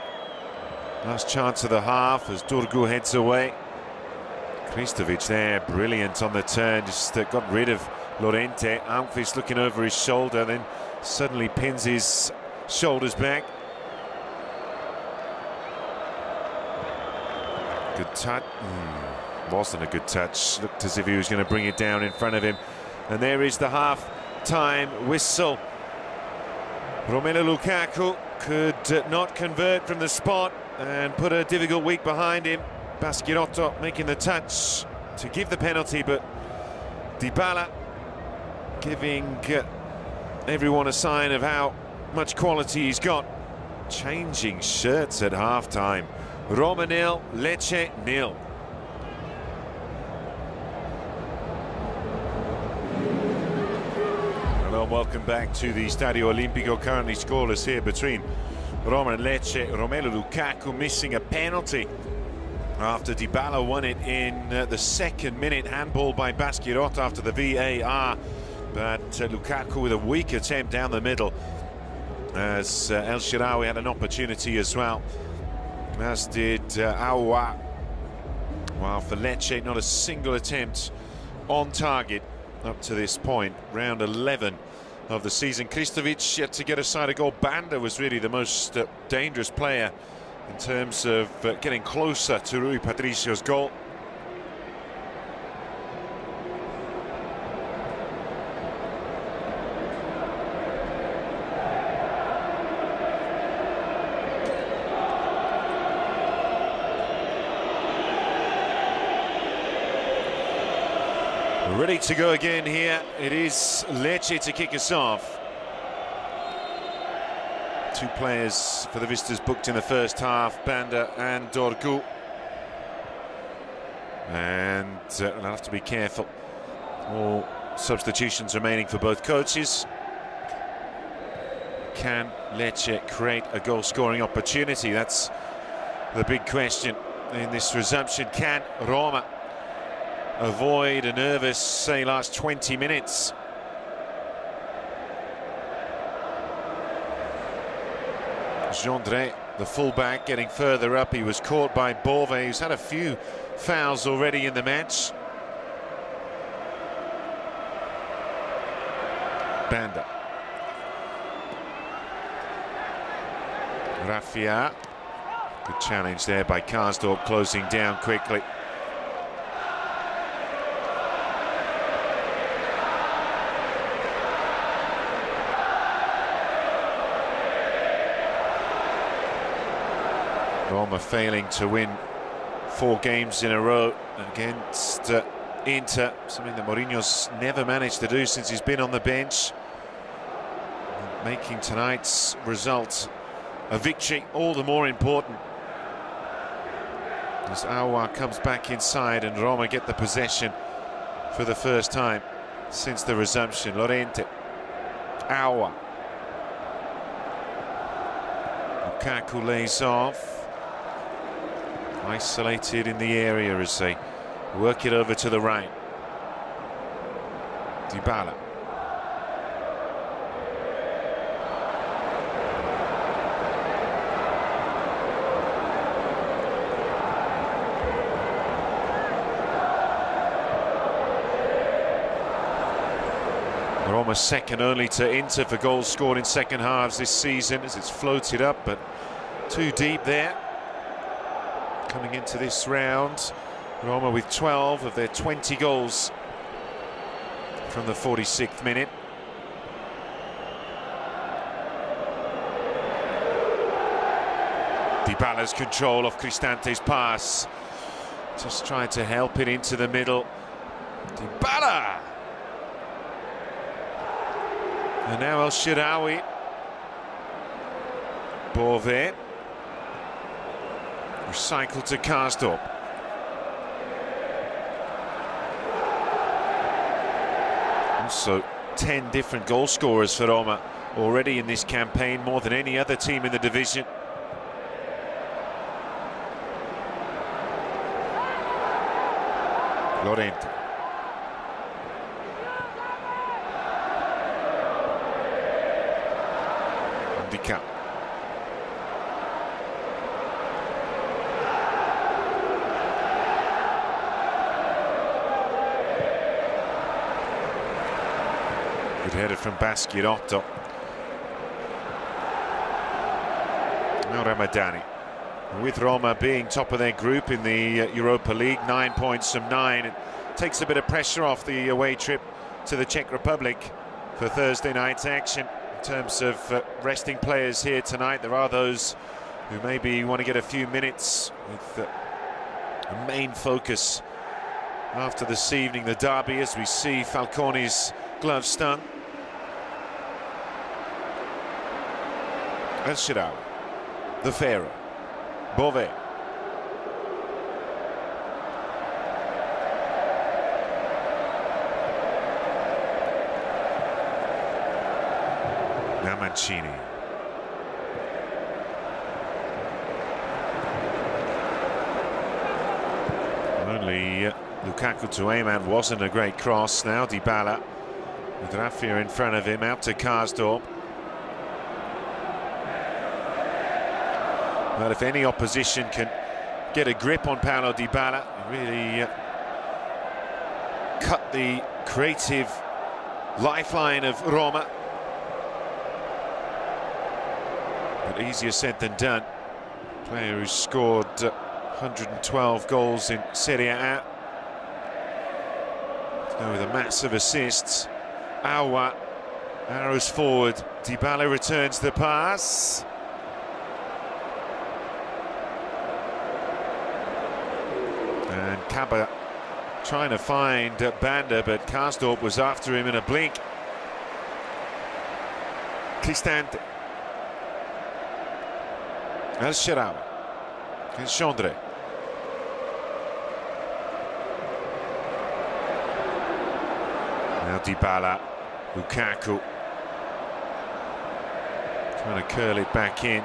S1: Last chance of the half as Dorgu heads away. Kristovic there, brilliant on the turn, just got rid of Llorente. Almqvist looking over his shoulder, then suddenly pins his shoulders back. Good touch. Wasn't a good touch. Looked as if he was going to bring it down in front of him. And there is the half-time whistle. Romelu Lukaku could not convert from the spot and put a difficult week behind him. Baschirotto making the touch to give the penalty, but Dybala giving everyone a sign of how much quality he's got. Changing shirts at half-time. Roma 0, Lecce 0. Hello and welcome back to the Stadio Olimpico. Currently scoreless here between Roma and Lecce. Romelu Lukaku missing a penalty after Dybala won it in the second minute. Handball by Baschirotto after the VAR, but Lukaku with a weak attempt down the middle, as El Shaarawy had an opportunity as well, as did Aouar. While for Lecce, not a single attempt on target up to this point. Round 11 of the season. Kristovic yet to get a side of goal. Banda was really the most dangerous player in terms of getting closer to Rui Patricio's goal. Ready to go again here. It is Lecce to kick us off. Two players for the visitors booked in the first half, Banda and Dorgu. And they'll have to be careful. All substitutions remaining for both coaches. Can Lecce create a goal-scoring opportunity? That's the big question in this resumption. Can Roma avoid a nervous, say, last 20 minutes? Gendré, the fullback, getting further up. He was caught by Bove, who's had a few fouls already in the match. Banda. Raffia. Good challenge there by Karsdorp, closing down quickly. Roma failing to win 4 games in a row against Inter, something that Mourinho's never managed to do since he's been on the bench. Making tonight's result a victory all the more important, as Aouar comes back inside and Roma get the possession for the first time since the resumption. Llorente, Aouar, Lukaku lays off. Isolated in the area as they work it over to the right. Dybala. Roma second only to Inter for goals scored in second halves this season, as it's floated up, but too deep there. Coming into this round, Roma with 12 of their 20 goals from the 46th minute. Dybala's control of Cristante's pass, just trying to help it into the middle. Dybala! And now El Shaarawy. Bove. Recycled to Karsdorp. Also 10 different goal scorers for Roma already in this campaign, more than any other team in the division. Llorente. Handicap. Good header from Baschirotto. Now Ramadani. With Roma being top of their group in the Europa League, 9 points from 9, it takes a bit of pressure off the away trip to the Czech Republic for Thursday night's action. In terms of resting players here tonight, there are those who maybe want to get a few minutes with a main focus after this evening, the derby, as we see Falcone's glove stung. El Shaarawy, the Pharaoh, Bove. Now Mancini. Only Lukaku to aim at. Wasn't a great cross. Now Dybala with Raffia in front of him, out to Karsdorp. Well, if any opposition can get a grip on Paulo Dybala, really cut the creative lifeline of Roma. But easier said than done. Player who scored 112 goals in Serie A. With a massive assists. Aouar arrows forward. Dybala returns the pass. And Kaba trying to find Banda, but Karsdorp was after him in a blink. Cristante. El Shaarawy. And Chandre. Now Dybala, Lukaku, trying to curl it back in.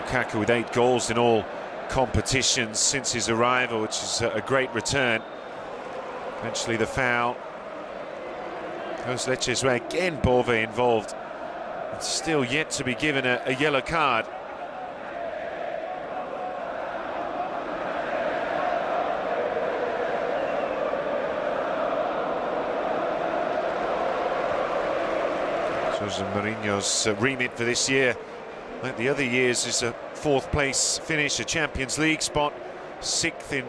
S1: Lukaku with 8 goals in all competitions since his arrival, which is a great return. Eventually the foul goes Lecce's way. Again, Bove involved. It's still yet to be given a yellow card. Jose Mourinho's remit for this year, like the other years, is a 4th place finish, a Champions League spot, 6th in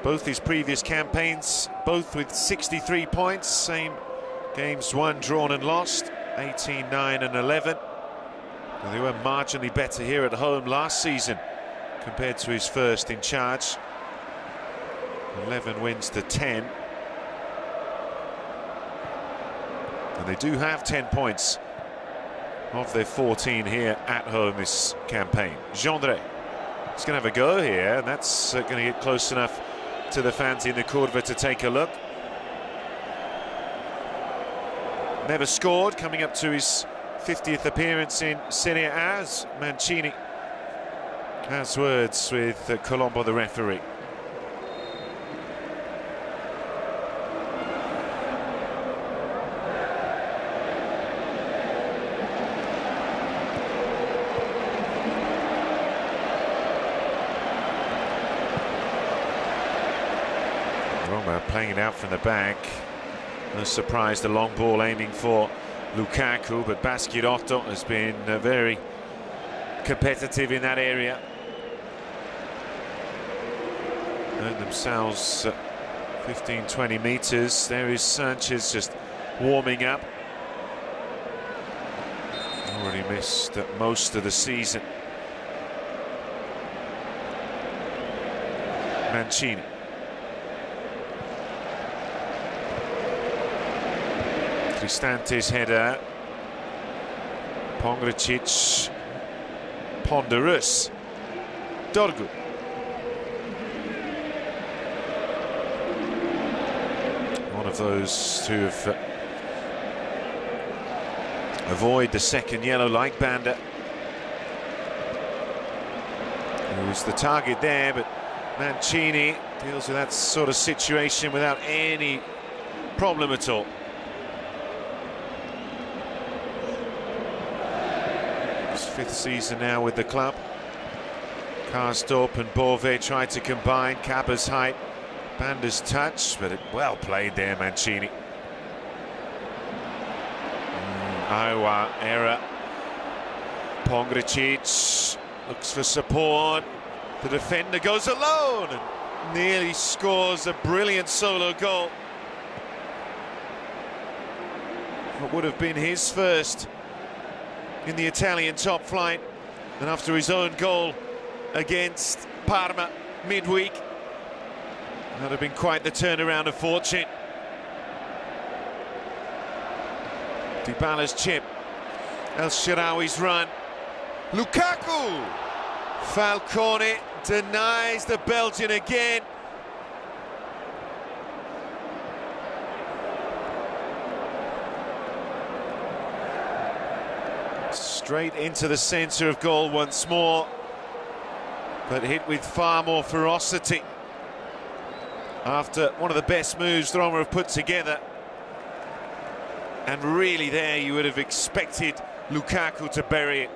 S1: both his previous campaigns, both with 63 points, same games won, drawn and lost, 18, 9 and 11. And they were marginally better here at home last season compared to his first in charge. 11 wins to 10. And they do have 10 points of their 14 here at home this campaign. Chandre is going to have a go here, and that's going to get close enough to the fans in the Curva to take a look. Never scored, coming up to his 50th appearance in Serie A, as Mancini has words with Colombo, the referee. Roma playing it out from the back. No surprise, the long ball aiming for Lukaku, but Baschirotto has been very competitive in that area. Earned themselves 15-20 meters. There is Sanchez just warming up. Already missed most of the season. Mancini. Cristante's header. Pongracic. Ponderous. Dorgu. One of those who have avoid the second yellow, like Banda, who was the target there, but Mancini deals with that sort of situation without any problem at all. His 5th season now with the club. Karsdorp and Bove tried to combine. Kaba's height, Banda's touch, but well played there, Mancini. Iowa error. Pongracic looks for support. The defender goes alone and nearly scores a brilliant solo goal. What would have been his first in the Italian top flight, and after his own goal against Parma midweek, that would have been quite the turnaround of fortune. Dybala's chip, El Shaarawy's run, Lukaku! Falcone denies the Belgian again. Straight into the centre of goal once more, but hit with far more ferocity after one of the best moves Roma have put together. And really there you would have expected Lukaku to bury it.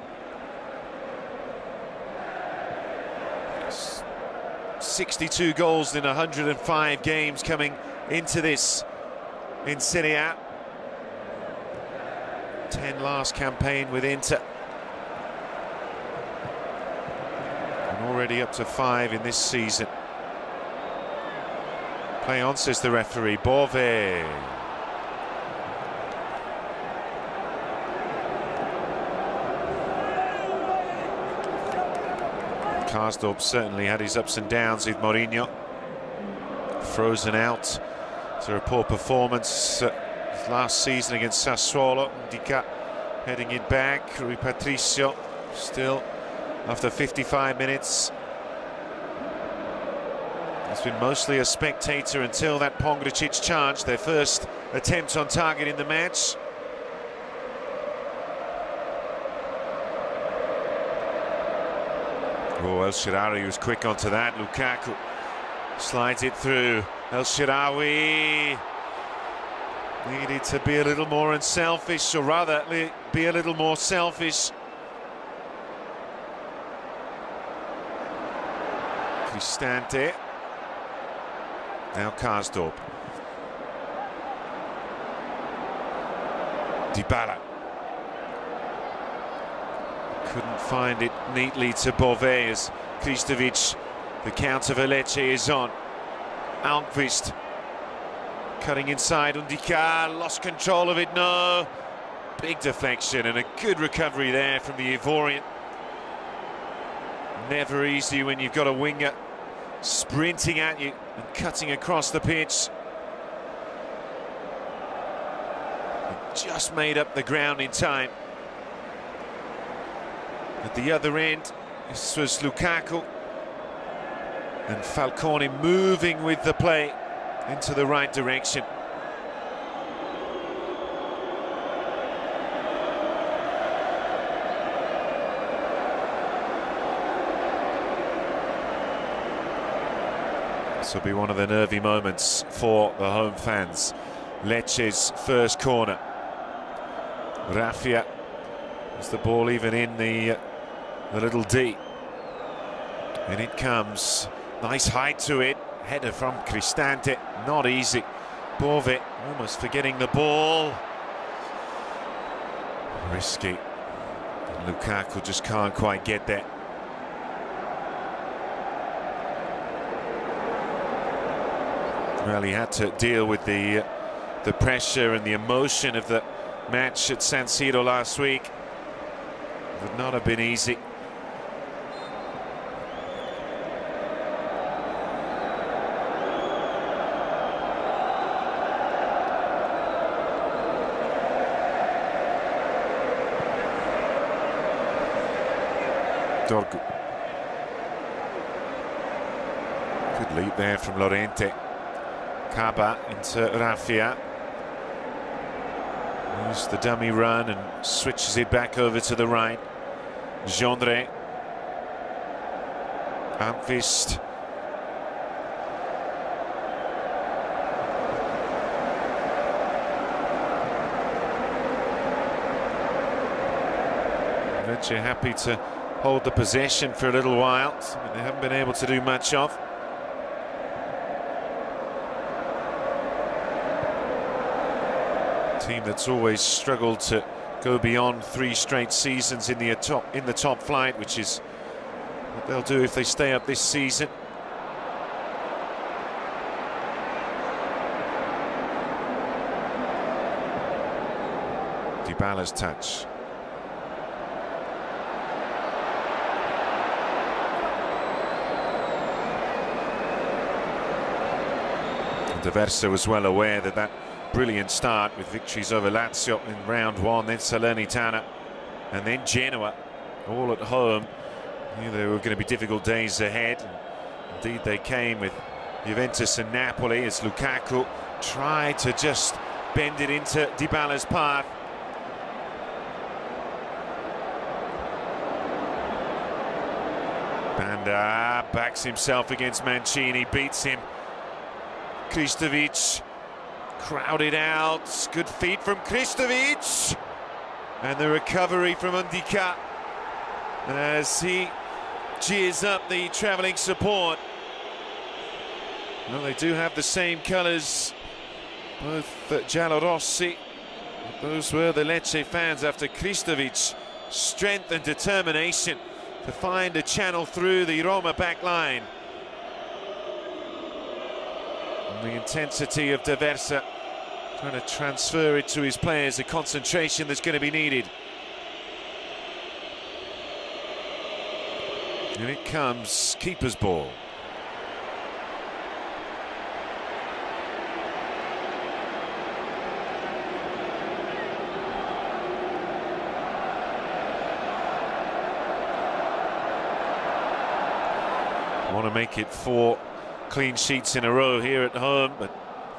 S1: 62 goals in 105 games coming into this in Serie A. 10 last campaign with Inter. And already up to 5 in this season. Play on, says the referee. Bove. Karsdorp certainly had his ups and downs with Mourinho. Frozen out after a poor performance last season against Sassuolo. Ndicka heading it back. Rui Patricio still after 55 minutes. He's been mostly a spectator until that Pongracic charge, their first attempt on target in the match. Oh, El Shaarawy was quick onto that. Lukaku slides it through. El Shaarawy needed to be a little more unselfish, or rather be a little more selfish. Cristante. Now Karsdorp. Dybala. Couldn't find it neatly to Bove as Kristovic, the counter for Lecce is on. Almqvist cutting inside, Ndicka lost control of it, no. Big deflection and a good recovery there from the Ivorian. Never easy when you've got a winger sprinting at you and cutting across the pitch. He just made up the ground in time. At the other end, this was Lukaku, and Falcone moving with the play into the right direction. This will be one of the nervy moments for the home fans. Lecce's first corner. Raffia, is the ball even in the little D? And it comes. Nice height to it. Header from Cristante. Not easy. Bove almost forgetting the ball. Risky. And Lukaku just can't quite get there. Well, he had to deal with the pressure and the emotion of the match at San Siro last week. Would not have been easy. Dorgu. Good leap there from Llorente. Kaba into Raffia. Moves the dummy run and switches it back over to the right. Gendre. Almqvist. Lecce happy to hold the possession for a little while, something they haven't been able to do much of. Team that's always struggled to go beyond 3 straight seasons in the top flight, which is what they'll do if they stay up this season. Dybala's touch. D'Aversa was well aware that that brilliant start with victories over Lazio in round 1, then Salernitana, and then Genoa, all at home. Knew there were going to be difficult days ahead. Indeed, they came with Juventus and Napoli as Lukaku tried to just bend it into Dybala's path. Banda backs himself against Mancini, beats him. Kristovic crowded out, good feet from Kristovic, and the recovery from Undika as he cheers up the travelling support. Well, they do have the same colours, both giallorossi. Those were the Lecce fans after Kristevic's strength and determination to find a channel through the Roma back line. And the intensity of D'Aversa trying to transfer it to his players, the concentration that's going to be needed. And it comes, keeper's ball. Want to make it 4 clean sheets in a row here at home, but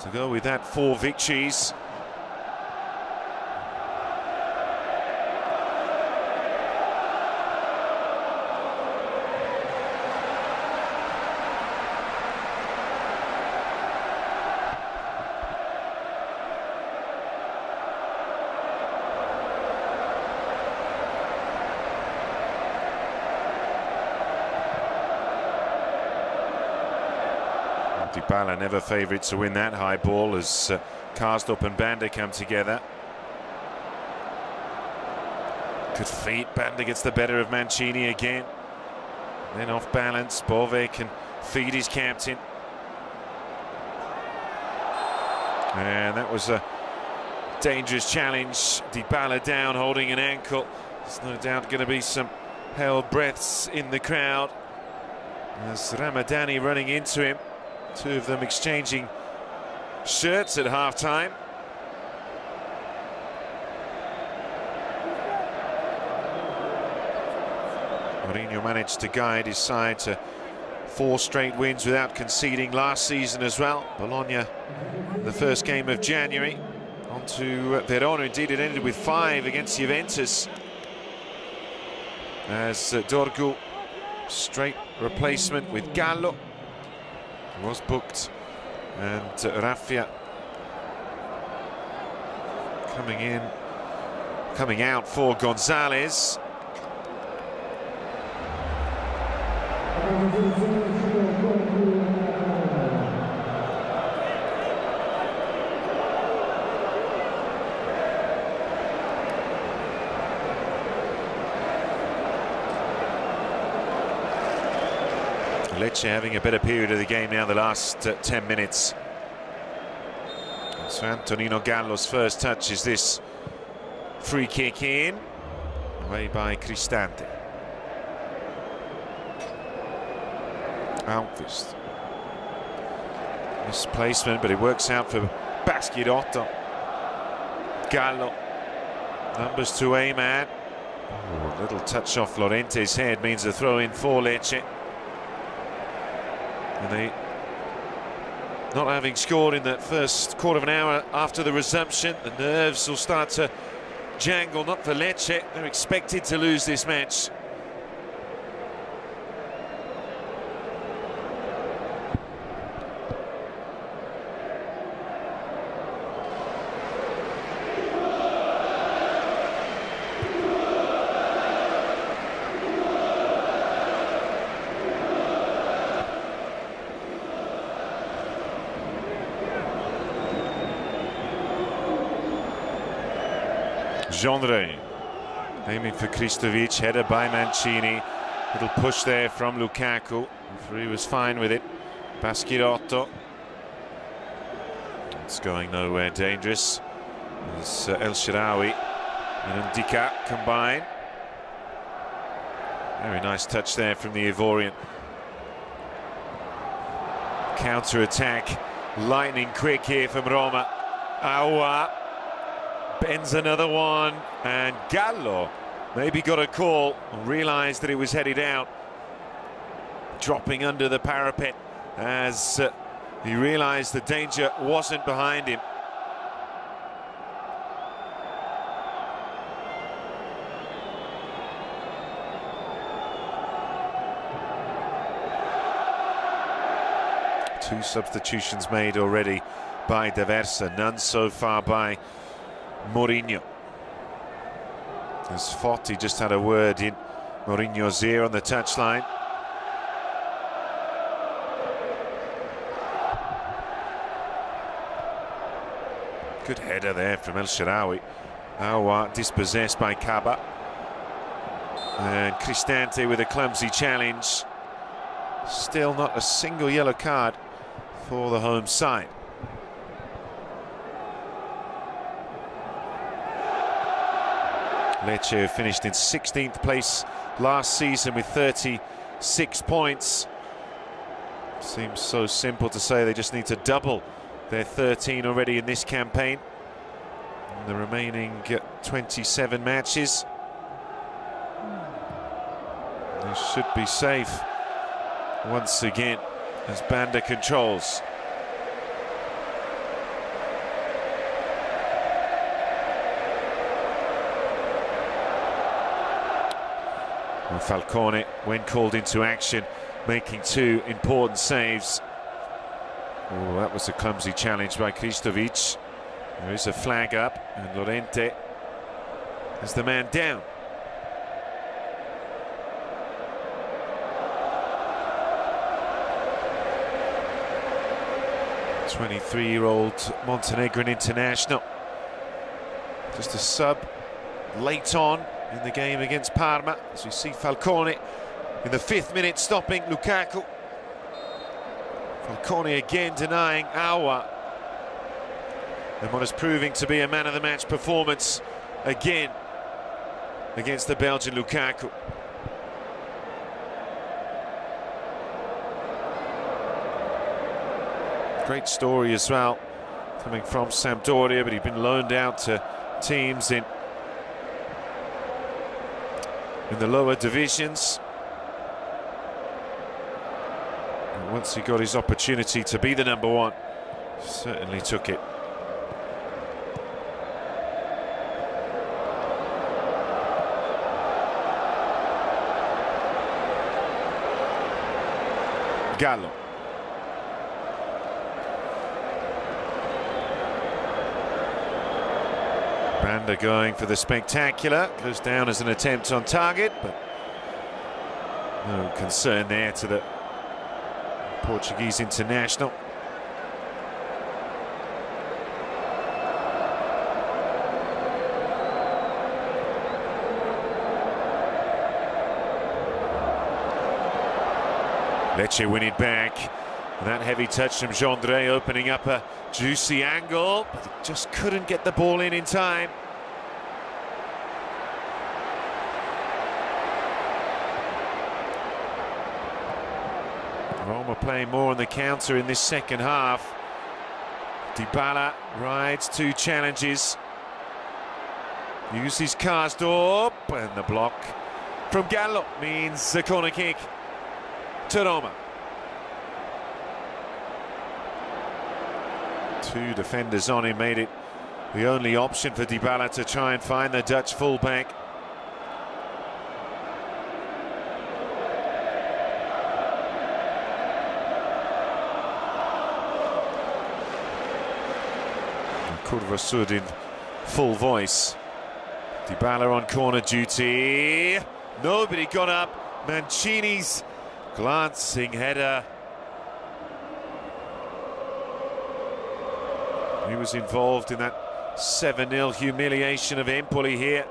S1: to go with that 4 victories. Dybala never favourite to win that high ball as Karsdorp and Banda come together. Good feet, Banda gets the better of Mancini again. Then off balance, Bove can feed his captain. And that was a dangerous challenge. Dybala down, holding an ankle. There's no doubt going to be some held breaths in the crowd. There's Ramadani running into him. 2 of them exchanging shirts at half-time. Mourinho managed to guide his side to 4 straight wins without conceding last season as well. Bologna, the first game of January. On to Verona, indeed it ended with 5 against Juventus. As Dorgu, straight replacement with Gallo, was booked, and Raffia coming out for Gonzalez. Lecce having a better period of the game now, the last 10 minutes. So Antonino Gallo's first touch is this free kick in, away by Cristante. Alquist. Misplacement, but it works out for Baschirotto. Gallo, numbers to aim at. Oh, a little touch off Llorente's head means a throw in for Lecce. And they, not having scored in that first quarter of an hour after the resumption, the nerves will start to jangle, not for Lecce. They're expected to lose this match. Genre aiming for Kristovic, header by Mancini. Little push there from Lukaku. Referee was fine with it. Baschirotto. It's going nowhere dangerous. As El Shaarawy and Ndika combine. Very nice touch there from the Ivorian. Counter-attack, lightning quick here from Roma. Aouar bends another one, and Gallo maybe got a call, realised that it was headed out, dropping under the parapet as he realised the danger wasn't behind him. Two substitutions made already by D'Aversa, none so far by Mourinho. As Foti just had a word in Mourinho's ear on the touchline. Good header there from El Shaarawy. Aouar dispossessed by Kaba. And Cristante with a clumsy challenge. Still not a single yellow card for the home side. Lecce finished in 16th place last season with 36 points. Seems so simple to say they just need to double their 13 already in this campaign. And the remaining 27 matches. They should be safe once again as Banda controls. And Falcone, when called into action, making two important saves. Oh, that was a clumsy challenge by Kristovic. There is a flag up, and Llorente is the man down. The 23-year-old Montenegrin international, just a sub late on in the game against Parma, as we see Falcone in the 5th minute stopping Lukaku. Falcone again denying Aouar, and what is proving to be a man of the match performance again against the Belgian Lukaku. Great story as well, coming from Sampdoria, but he'd been loaned out to teams in the lower divisions. And once he got his opportunity to be the number one, certainly took it. Gallo. Banda going for the spectacular, goes down as an attempt on target, but no concern there to the Portuguese international. Lecce win it back. And that heavy touch from Genre opening up a juicy angle, but it just couldn't get the ball in time. Roma playing more on the counter in this second half. Dybala rides two challenges. Uses Karsdorp, and the block from Gallo means a corner kick to Roma. Two defenders on him made it the only option for Dybala to try and find the Dutch fullback. Curva Sud in full voice. Dybala on corner duty. Nobody got up. Mancini's glancing header. He was involved in that 7-0 humiliation of Empoli here.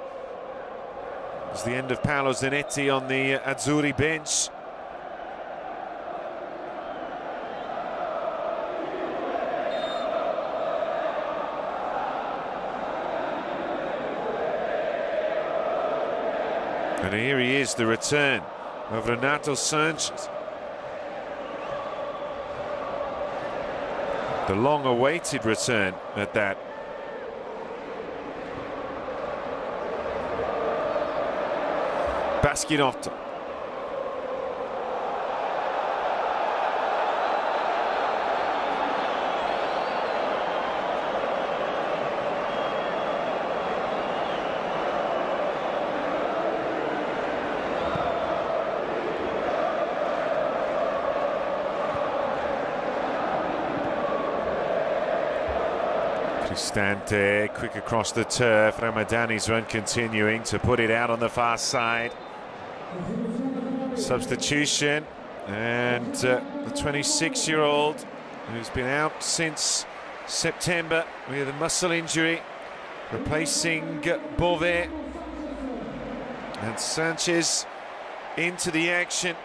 S1: It's the end of Paolo Zanetti on the Azzurri bench. And here he is, the return of Renato Sanchez. The long-awaited return at that. Baschinotto. Cristante, quick across the turf. Ramadani's run continuing to put it out on the far side. Substitution, and the 26-year-old who's been out since September with a muscle injury, replacing Beauvais. And Sanchez into the action.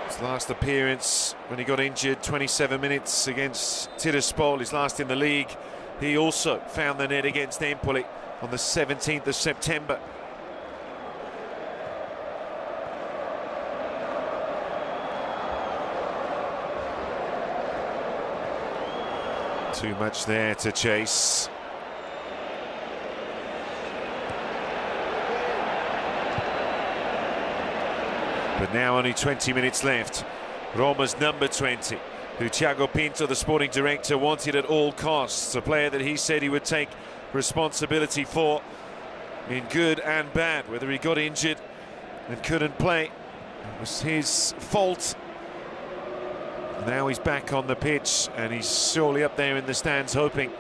S1: His last appearance when he got injured, 27 minutes against Tiraspol, his last in the league. He also found the net against Empoli on the 17th of September. Too much there to chase. But now only 20 minutes left. Roma's number 20, who Thiago Pinto, the sporting director, wanted at all costs. A player that he said he would take responsibility for in good and bad. Whether he got injured and couldn't play, it was his fault. Now he's back on the pitch, and he's surely up there in the stands hoping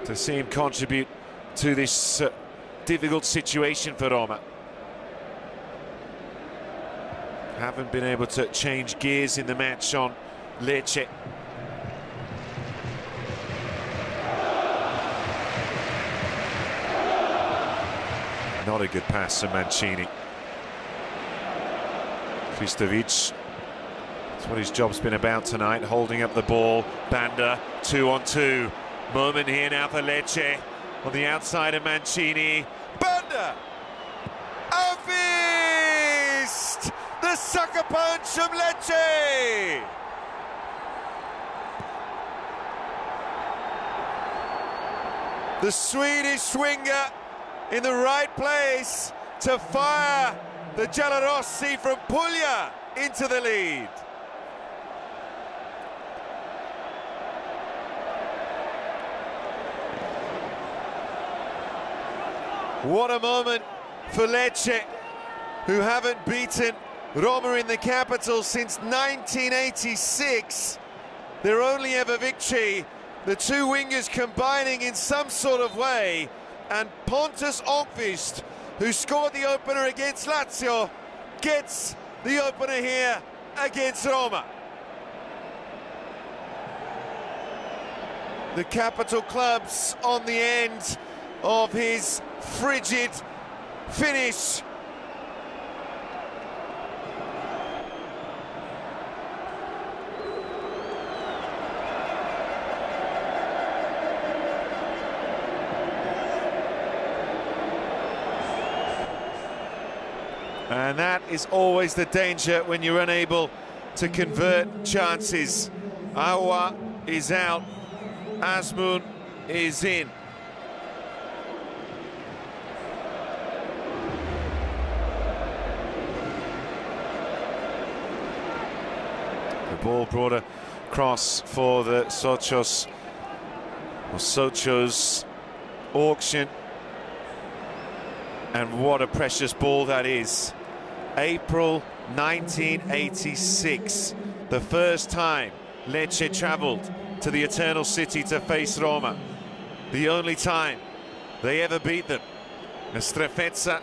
S1: to see him contribute to this difficult situation for Roma. Haven't been able to change gears in the match on Lecce. Not a good pass from Mancini. Kristovic. That's what his job's been about tonight, holding up the ball. Banda, 2-on-2. Moment here now for Lecce. On the outside of Mancini. Banda! A fist! The sucker punch from Lecce! The Swedish swinger in the right place to fire the Giallorossi from Puglia into the lead. What a moment for Lecce, who haven't beaten Roma in the capital since 1986. Their only ever victory, the two wingers combining in some sort of way, and Pontus Åkvist, who scored the opener against Lazio, gets the opener here against Roma. The capital club's on the end of his frigid finish. And that is always the danger when you're unable to convert chances. Awa is out, Asmun is in. The ball brought across for the Socios auction. And what a precious ball that is. April 1986, the first time Lecce travelled to the Eternal City to face Roma. The only time they ever beat them. And Strefezza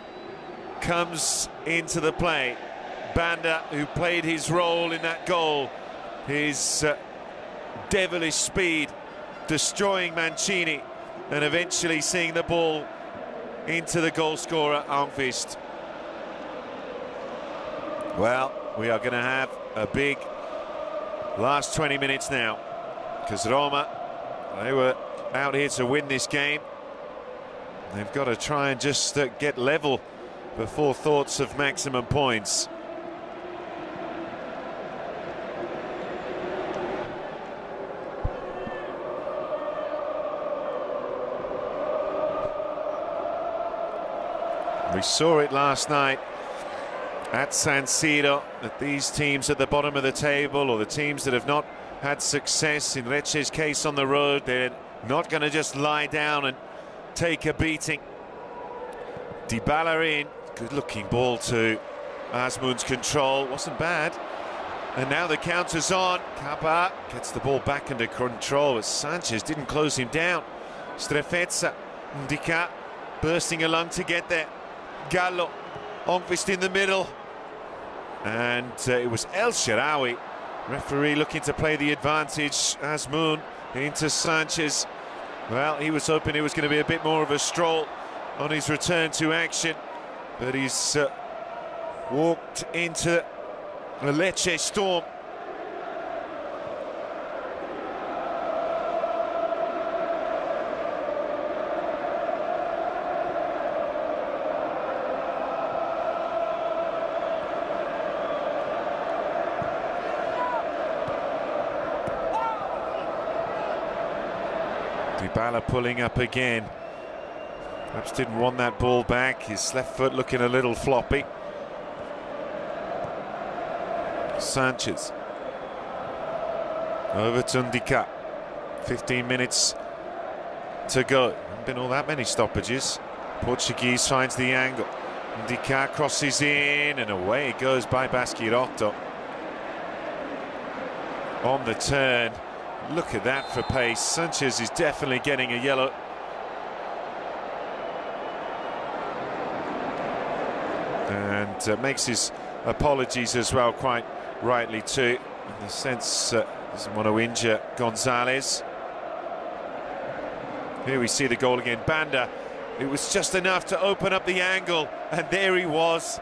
S1: comes into the play. Banda, who played his role in that goal, his devilish speed destroying Mancini and eventually seeing the ball into the goal scorer, Almqvist. Well, we are going to have a big last 20 minutes now, because Roma, they were out here to win this game. They've got to try and just get level before thoughts of maximum points. We saw it last night at San Siro, that these teams at the bottom of the table, or the teams that have not had success, in Lecce's case on the road, they're not going to just lie down and take a beating. Dybala in, good looking ball to Azmoun's control, wasn't bad. And now the counter's on. Kaba gets the ball back under control as Sanchez didn't close him down. Strefezza, Ndika bursting along to get there. Gallo, Almqvist in the middle. And it was El Shaarawy, referee looking to play the advantage. Azmoun into Sanchez. Well, he was hoping it was going to be a bit more of a stroll on his return to action, but he's walked into a Lecce storm. Dybala pulling up again. Perhaps didn't want that ball back. His left foot looking a little floppy. Sanchez. Over to Ndika. 15 minutes to go. Haven't been all that many stoppages. Portuguese finds the angle. Ndika crosses in and away it goes by Baschirotto. On the turn. Look at that for pace. Sanchez is definitely getting a yellow. And makes his apologies as well, quite rightly too, in the sense doesn't want to injure Gonzalez. Here we see the goal again. Banda, it was just enough to open up the angle, and there he was.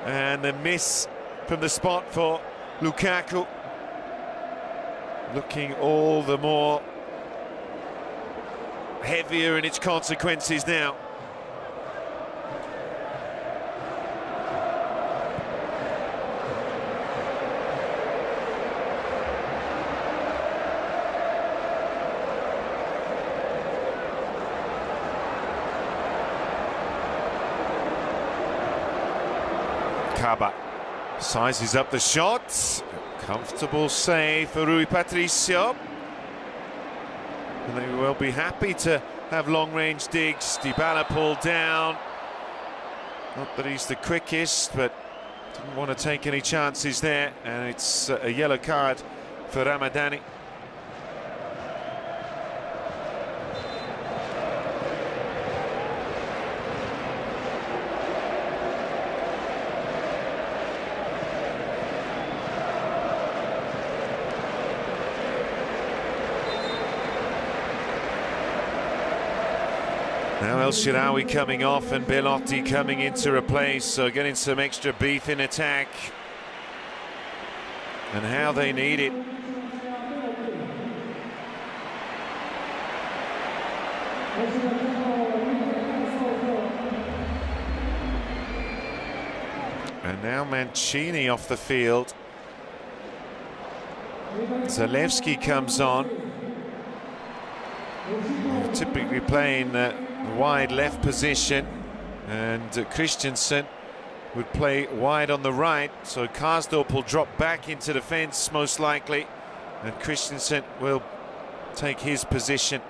S1: And the miss from the spot for Lukaku. Looking all the more heavier in its consequences now. Kaba sizes up the shot. Comfortable save for Rui Patricio. And they will be happy to have long-range digs. Dybala pulled down. Not that he's the quickest, but didn't want to take any chances there. And it's a yellow card for Ramadani. Now El Shaarawy coming off and Belotti coming in to replace, so getting some extra beef in attack. And how they need it. And now Mancini off the field. Zalewski comes on. Typically playing wide left position, and Christensen would play wide on the right, so Karsdorp will drop back into defence most likely, and Christensen will take his position.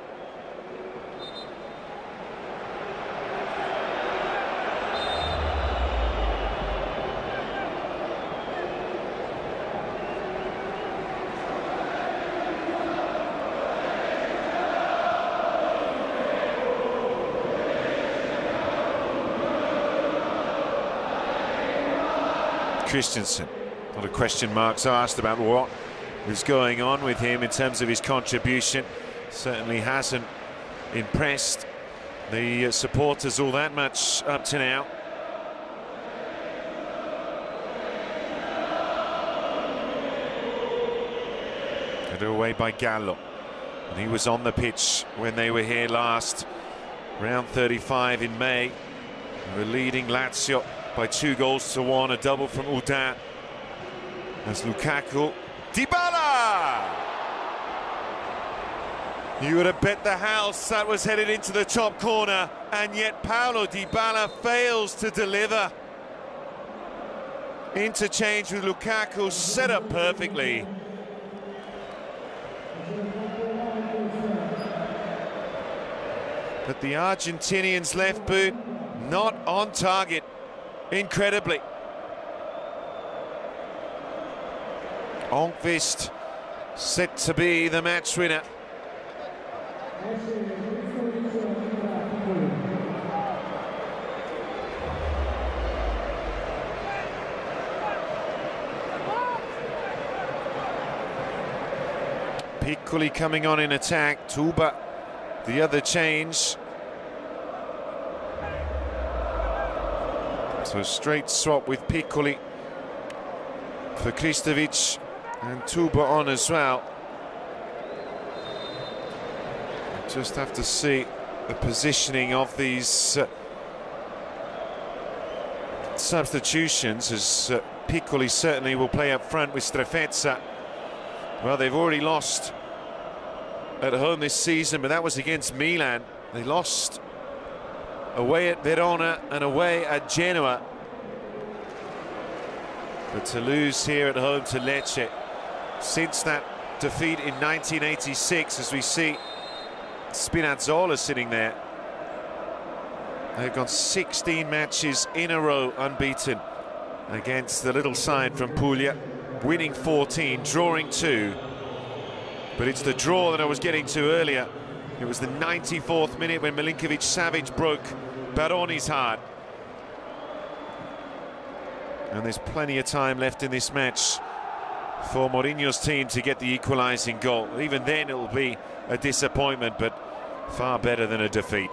S1: Christensen, a lot of question marks asked about what was going on with him in terms of his contribution. certainly hasn't impressed the supporters all that much up to now. Put away by Gallo. And he was on the pitch when they were here last, round 35 in May. They were leading Lazio by 2-1, a double from Udin. As Lukaku, Dybala! You would have bet the house that was headed into the top corner, and yet Paulo Dybala fails to deliver. Interchange with Lukaku, set up perfectly. But the Argentinian's left boot not on target, incredibly. Enqvist set to be the match winner. Piccoli coming on in attack, Tuba the other change. So straight swap with Piccoli for Kristovic, and Tuba on as well. Just have to see the positioning of these substitutions, as Piccoli certainly will play up front with Strefezza. Well, they've already lost at home this season, but that was against Milan. They lost away at Verona and away at Genoa. But to lose here at home to Lecce since that defeat in 1986, as we see Spinazzola sitting there. They've gone 16 matches in a row unbeaten against the little side from Puglia, winning 14, drawing 2. But it's the draw that I was getting to earlier. It was the 94th minute when Milinkovic-Savic broke Baroni's heart. And there's plenty of time left in this match for Mourinho's team to get the equalising goal. Even then it will be a disappointment, but far better than a defeat.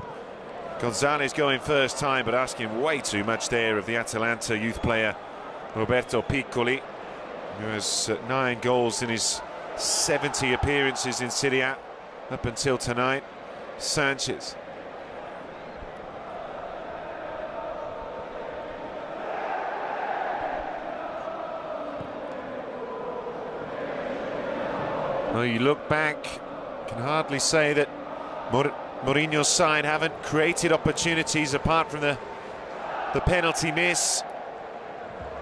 S1: Gonzalez going first time, but asking way too much there of the Atalanta youth player Roberto Piccoli, who has 9 goals in his 70 appearances in Serie A up until tonight. Sanchez. Well, you look back, can hardly say that Mourinho's side haven't created opportunities apart from the penalty miss.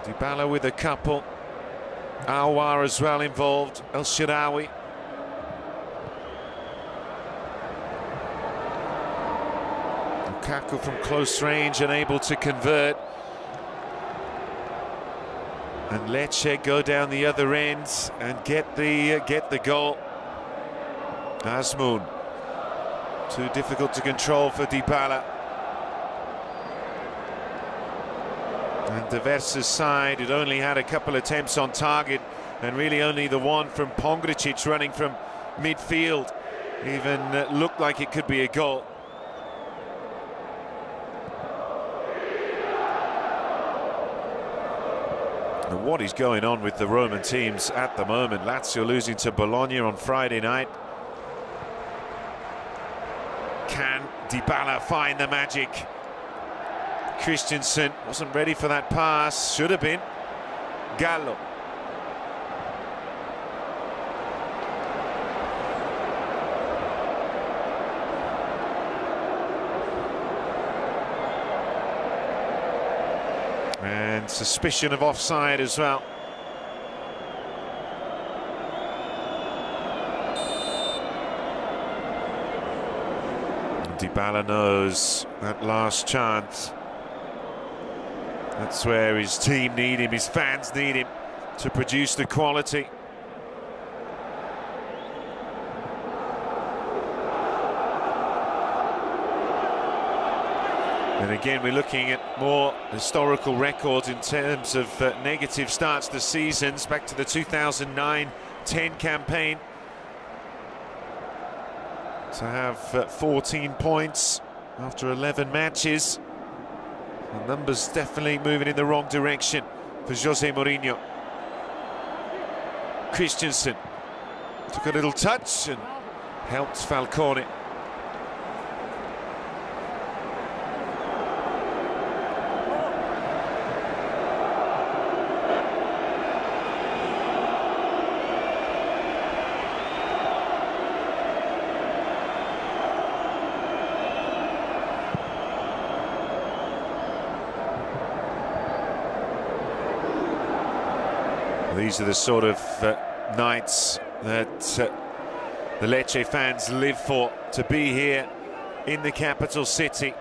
S1: Dybala with a couple. Aouar as well involved. El Shaarawy. Lukaku from close range, unable to convert. And Lecce go down the other end and get the goal. Azmoun, too difficult to control for Dybala. And De Verse's side had only had a couple attempts on target, and really only the one from Pongricic running from midfield even looked like it could be a goal. And what is going on with the Roman teams at the moment? Lazio losing to Bologna on Friday night. Can Dybala find the magic? Christensen wasn't ready for that pass, should have been. Gallo. And suspicion of offside as well. Dybala knows that last chance. That's where his team need him, his fans need him to produce the quality. And again, we're looking at more historical records in terms of negative starts to seasons, back to the 2009-10 campaign. to have 14 points after 11 matches. The numbers definitely moving in the wrong direction for Jose Mourinho. Christensen took a little touch and helped Falcone. These are the sort of nights that the Lecce fans live for, to be here in the capital city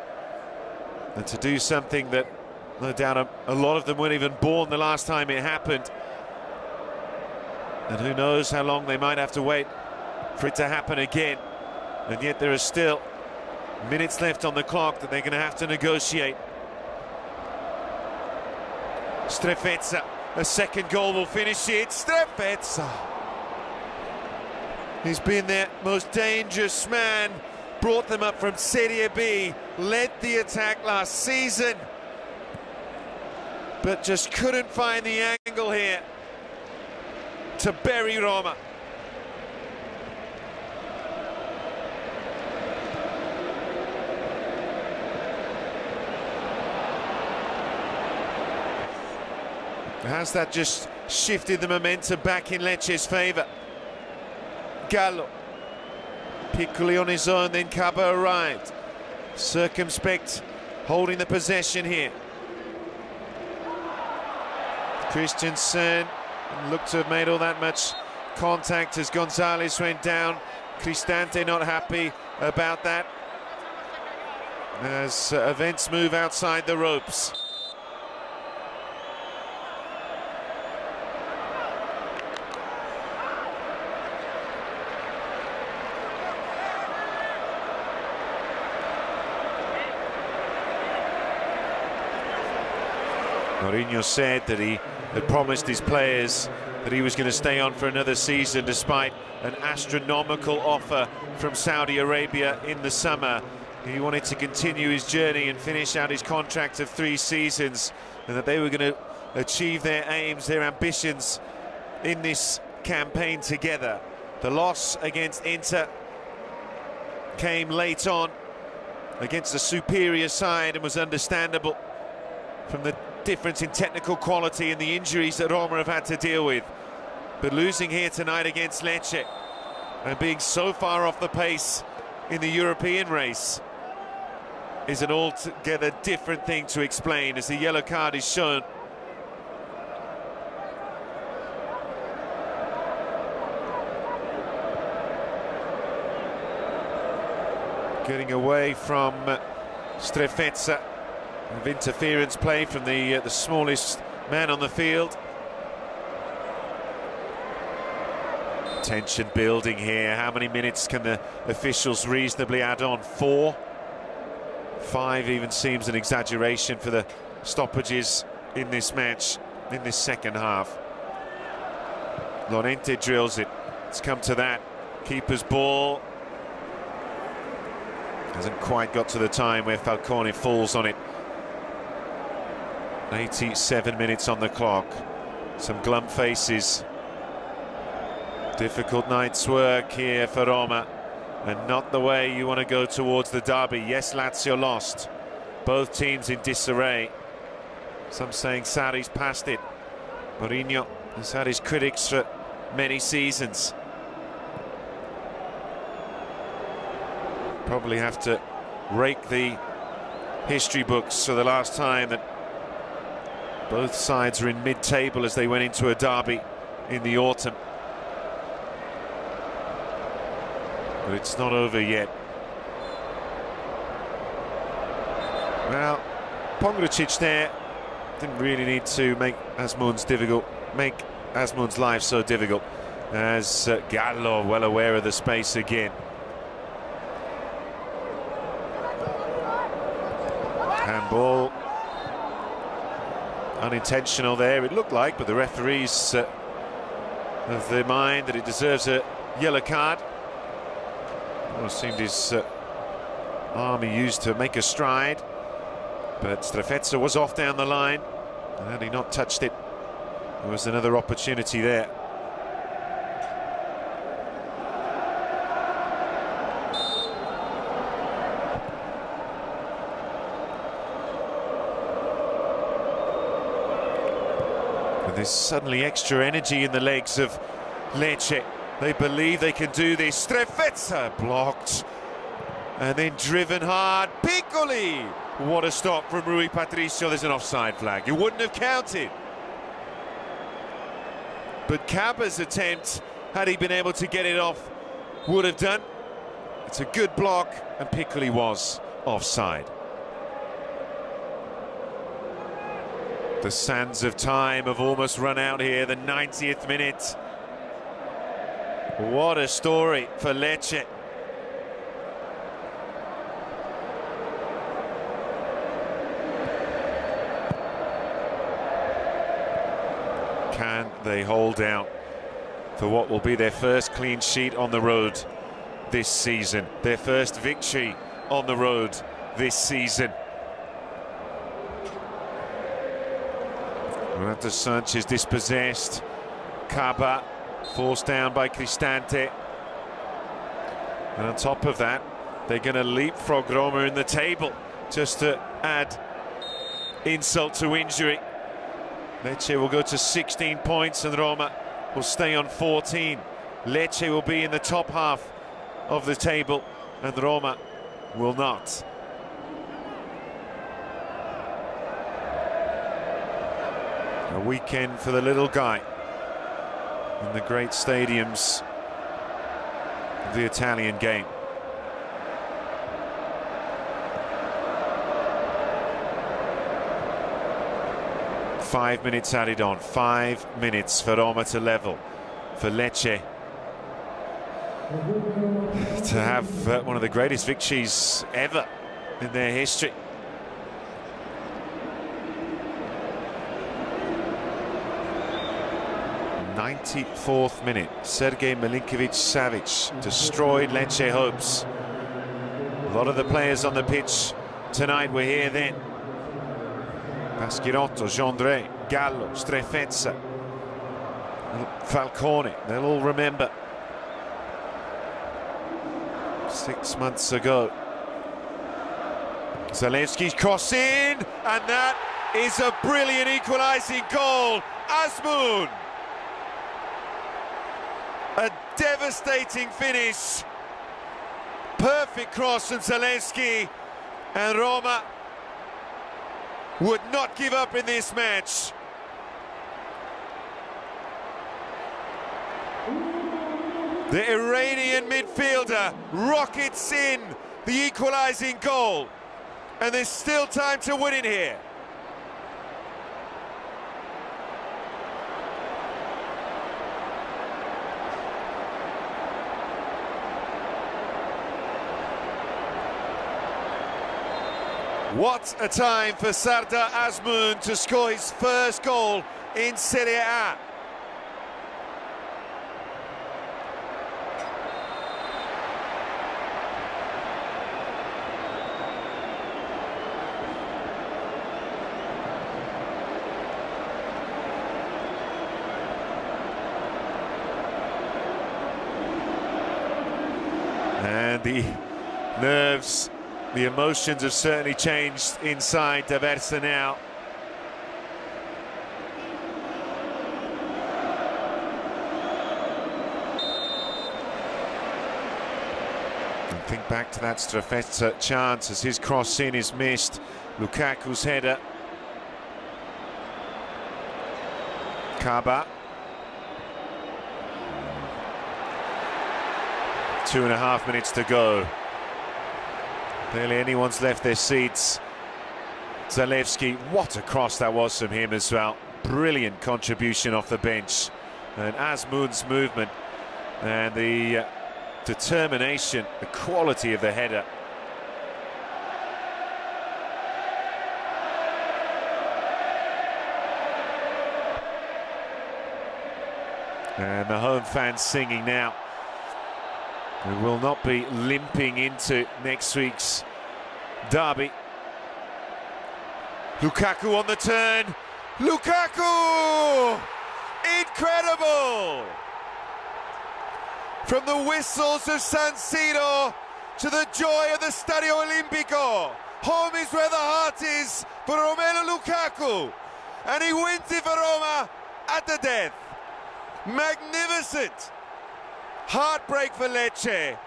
S1: and to do something that no doubt a lot of them weren't even born the last time it happened, and who knows how long they might have to wait for it to happen again. And yet there are still minutes left on the clock that they're going to have to negotiate. Strefezza, a second goal will finish it. Strefezza, he's been their most dangerous man, brought them up from Serie B, led the attack last season, but just couldn't find the angle here to bury Roma. Has that just shifted the momentum back in Lecce's favour? Gallo, Piccoli on his own, then Cabo arrived. Circumspect, holding the possession here. Christensen looked to have made all that much contact as Gonzalez went down. Cristante not happy about that as events move outside the ropes. Mourinho said that he had promised his players that he was going to stay on for another season despite an astronomical offer from Saudi Arabia in the summer. He wanted to continue his journey and finish out his contract of 3 seasons, and that they were going to achieve their aims, their ambitions in this campaign together. The loss against Inter came late on against a superior side and was understandable from the difference in technical quality and the injuries that Roma have had to deal with. But losing here tonight against Lecce and being so far off the pace in the European race is an altogether different thing to explain, as the yellow card is shown. Getting away from Strefezza. Of interference play from the smallest man on the field. Tension building here. How many minutes can the officials reasonably add on? 4? 5 even seems an exaggeration for the stoppages in this match, in this second half. Lorente drills it. It's come to that. Keeper's ball. Hasn't quite got to the time where Falcone falls on it. 87 minutes on the clock. Some glum faces. Difficult night's work here for Roma, and not the way you want to go towards the derby. Yes, Lazio lost. Both teams in disarray. Some saying Sarri's past it. Mourinho has had his critics for many seasons. Probably have to rake the history books for the last time that both sides are in mid-table as they went into a derby in the autumn. But it's not over yet. Well, Pongracic there didn't really need to make Asmoon's life so difficult, as Gallo well aware of the space again. Handball. Unintentional there, it looked like, but the referee's of the mind that it deserves a yellow card. Well, it seemed his arm he used to make a stride, but Strefezza was off down the line, and had he not touched it, there was another opportunity there. And there's suddenly extra energy in the legs of Lecce. They believe they can do this. Strefezza blocked and then driven hard. Piccoli! What a stop from Rui Patricio. There's an offside flag. You wouldn't have counted. But Caba's attempt, had he been able to get it off, would have done. It's a good block, and Piccoli was offside. The sands of time have almost run out here, the 90th minute. What a story for Lecce. Can they hold out for what will be their first clean sheet on the road this season? Their first victory on the road this season. Renato Sanchez dispossessed. Caba forced down by Cristante. And on top of that, they're going to leapfrog Roma in the table just to add insult to injury. Lecce will go to 16 points and Roma will stay on 14. Lecce will be in the top half of the table and Roma will not. A weekend for the little guy in the great stadiums of the Italian game. Five minutes added on, 5 minutes for Roma to level, for Lecce to have one of the greatest victories ever in their history. '94th minute, Sergej Milinkovic-Savic destroyed Lecce hopes. A lot of the players on the pitch tonight were here then. Paschirotto, Gendré, Gallo, Strefezza, Falcone, they'll all remember 6 months ago. Zalewski's cross in, and that is a brilliant equalising goal. Azmoun! A devastating finish. Perfect cross from Zalewski, and Roma would not give up in this match. The Iranian midfielder rockets in the equalising goal, and there's still time to win it here. What a time for Sardar Azmoun to score his first goal in Serie A. And the nerves, the emotions have certainly changed inside D'Aversa now. And think back to that Strefezza chance as his cross in is missed. Lukaku's header. Caba. 2.5 minutes to go. Barely anyone's left their seats. Zalewski, what a cross that was from him as well. Brilliant contribution off the bench. And Azmoun's movement and the determination, the quality of the header. And the home fans singing now. who will not be limping into next week's derby. Lukaku on the turn. Lukaku! Incredible! From the whistles of San Siro to the joy of the Stadio Olimpico. Home is where the heart is for Romelu Lukaku. And he wins it for Roma at the death. Magnificent. Heartbreak for Lecce.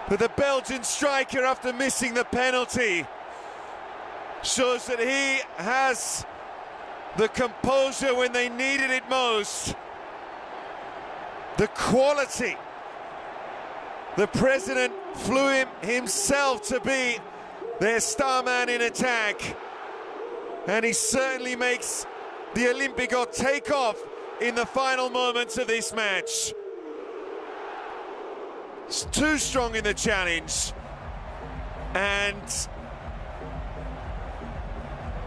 S1: But the Belgian striker, after missing the penalty, shows that he has the composure when they needed it most. The quality. The president flew him himself to be their star man in attack. And he certainly makes the Olimpico take off in the final moments of this match. It's too strong in the challenge and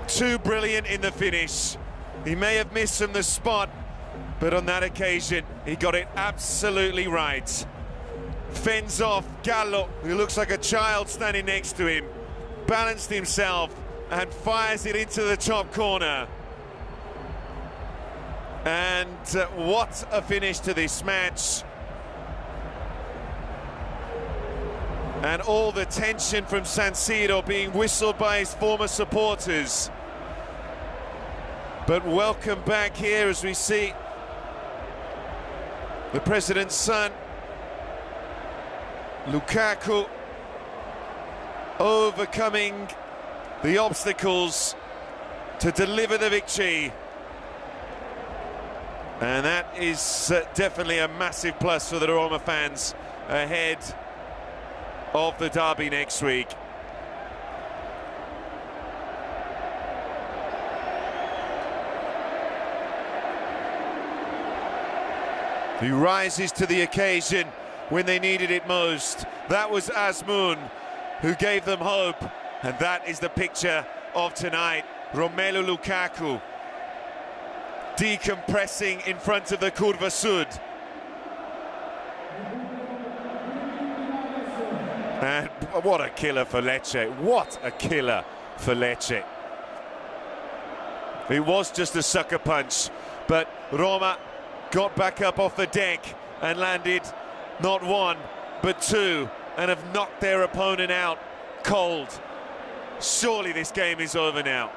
S1: too brilliant in the finish. He may have missed from the spot, but on that occasion he got it absolutely right. Fends off Gallo, who looks like a child standing next to him, balanced himself and fires it into the top corner. And what a finish to this match. And all the tension from San Siro being whistled by his former supporters. But welcome back here as we see the president's son, Lukaku, overcoming the obstacles to deliver the victory. And that is definitely a massive plus for the Roma fans ahead of the derby next week. He rises to the occasion when they needed it most. That was Azmoun who gave them hope, and that is the picture of tonight. Romelu Lukaku decompressing in front of the Curva Sud. And what a killer for Lecce. What a killer for Lecce. It was just a sucker punch, but Roma got back up off the deck and landed not one, but two, and have knocked their opponent out cold. Surely this game is over now.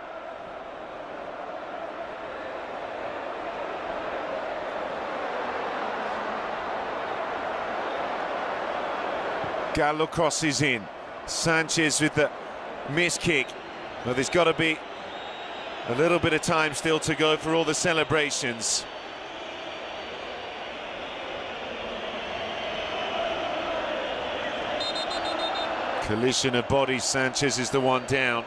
S1: Gallo crosses in. Sanchez with the miss kick. Well, there's got to be a little bit of time still to go for all the celebrations. Collision of bodies. Sanchez is the one down.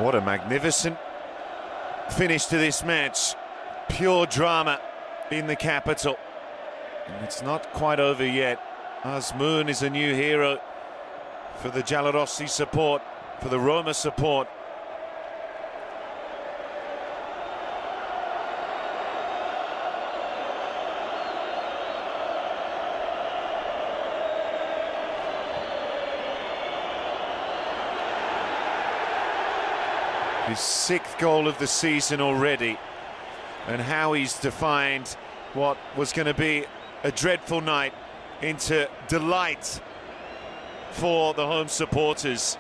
S1: What a magnificent finish to this match. Pure drama in the capital. And it's not quite over yet. Azmoun is a new hero for the Giallorossi support, for the Roma support. His 6th goal of the season already, and how he's defined what was going to be a dreadful night into delight for the home supporters,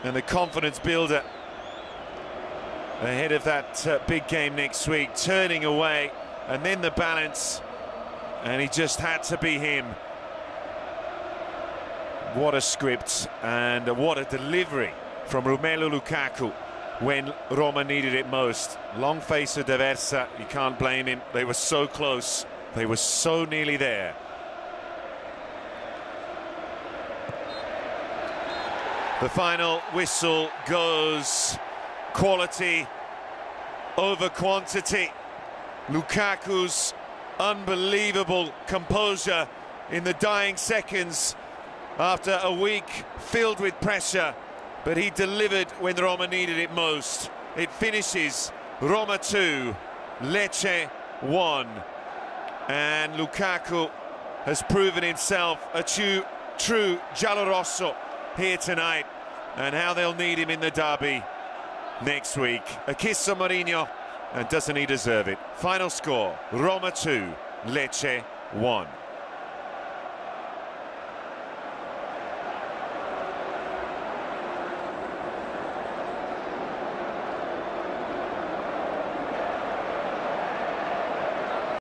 S1: and the confidence builder ahead of that big game next week, turning away and then the balance, and he just had to be him. What a script and what a delivery from Romelu Lukaku when Roma needed it most. Long face of D'Aversa, you can't blame him. They were so close. They were so nearly there. The final whistle goes. Quality over quantity. Lukaku's unbelievable composure in the dying seconds after a week filled with pressure, but he delivered when Roma needed it most. It finishes Roma 2, Lecce 1, and Lukaku has proven himself a true giallorosso here tonight, and how they'll need him in the derby next week. A kiss on Mourinho, and doesn't he deserve it? Final score, Roma 2, Lecce 1.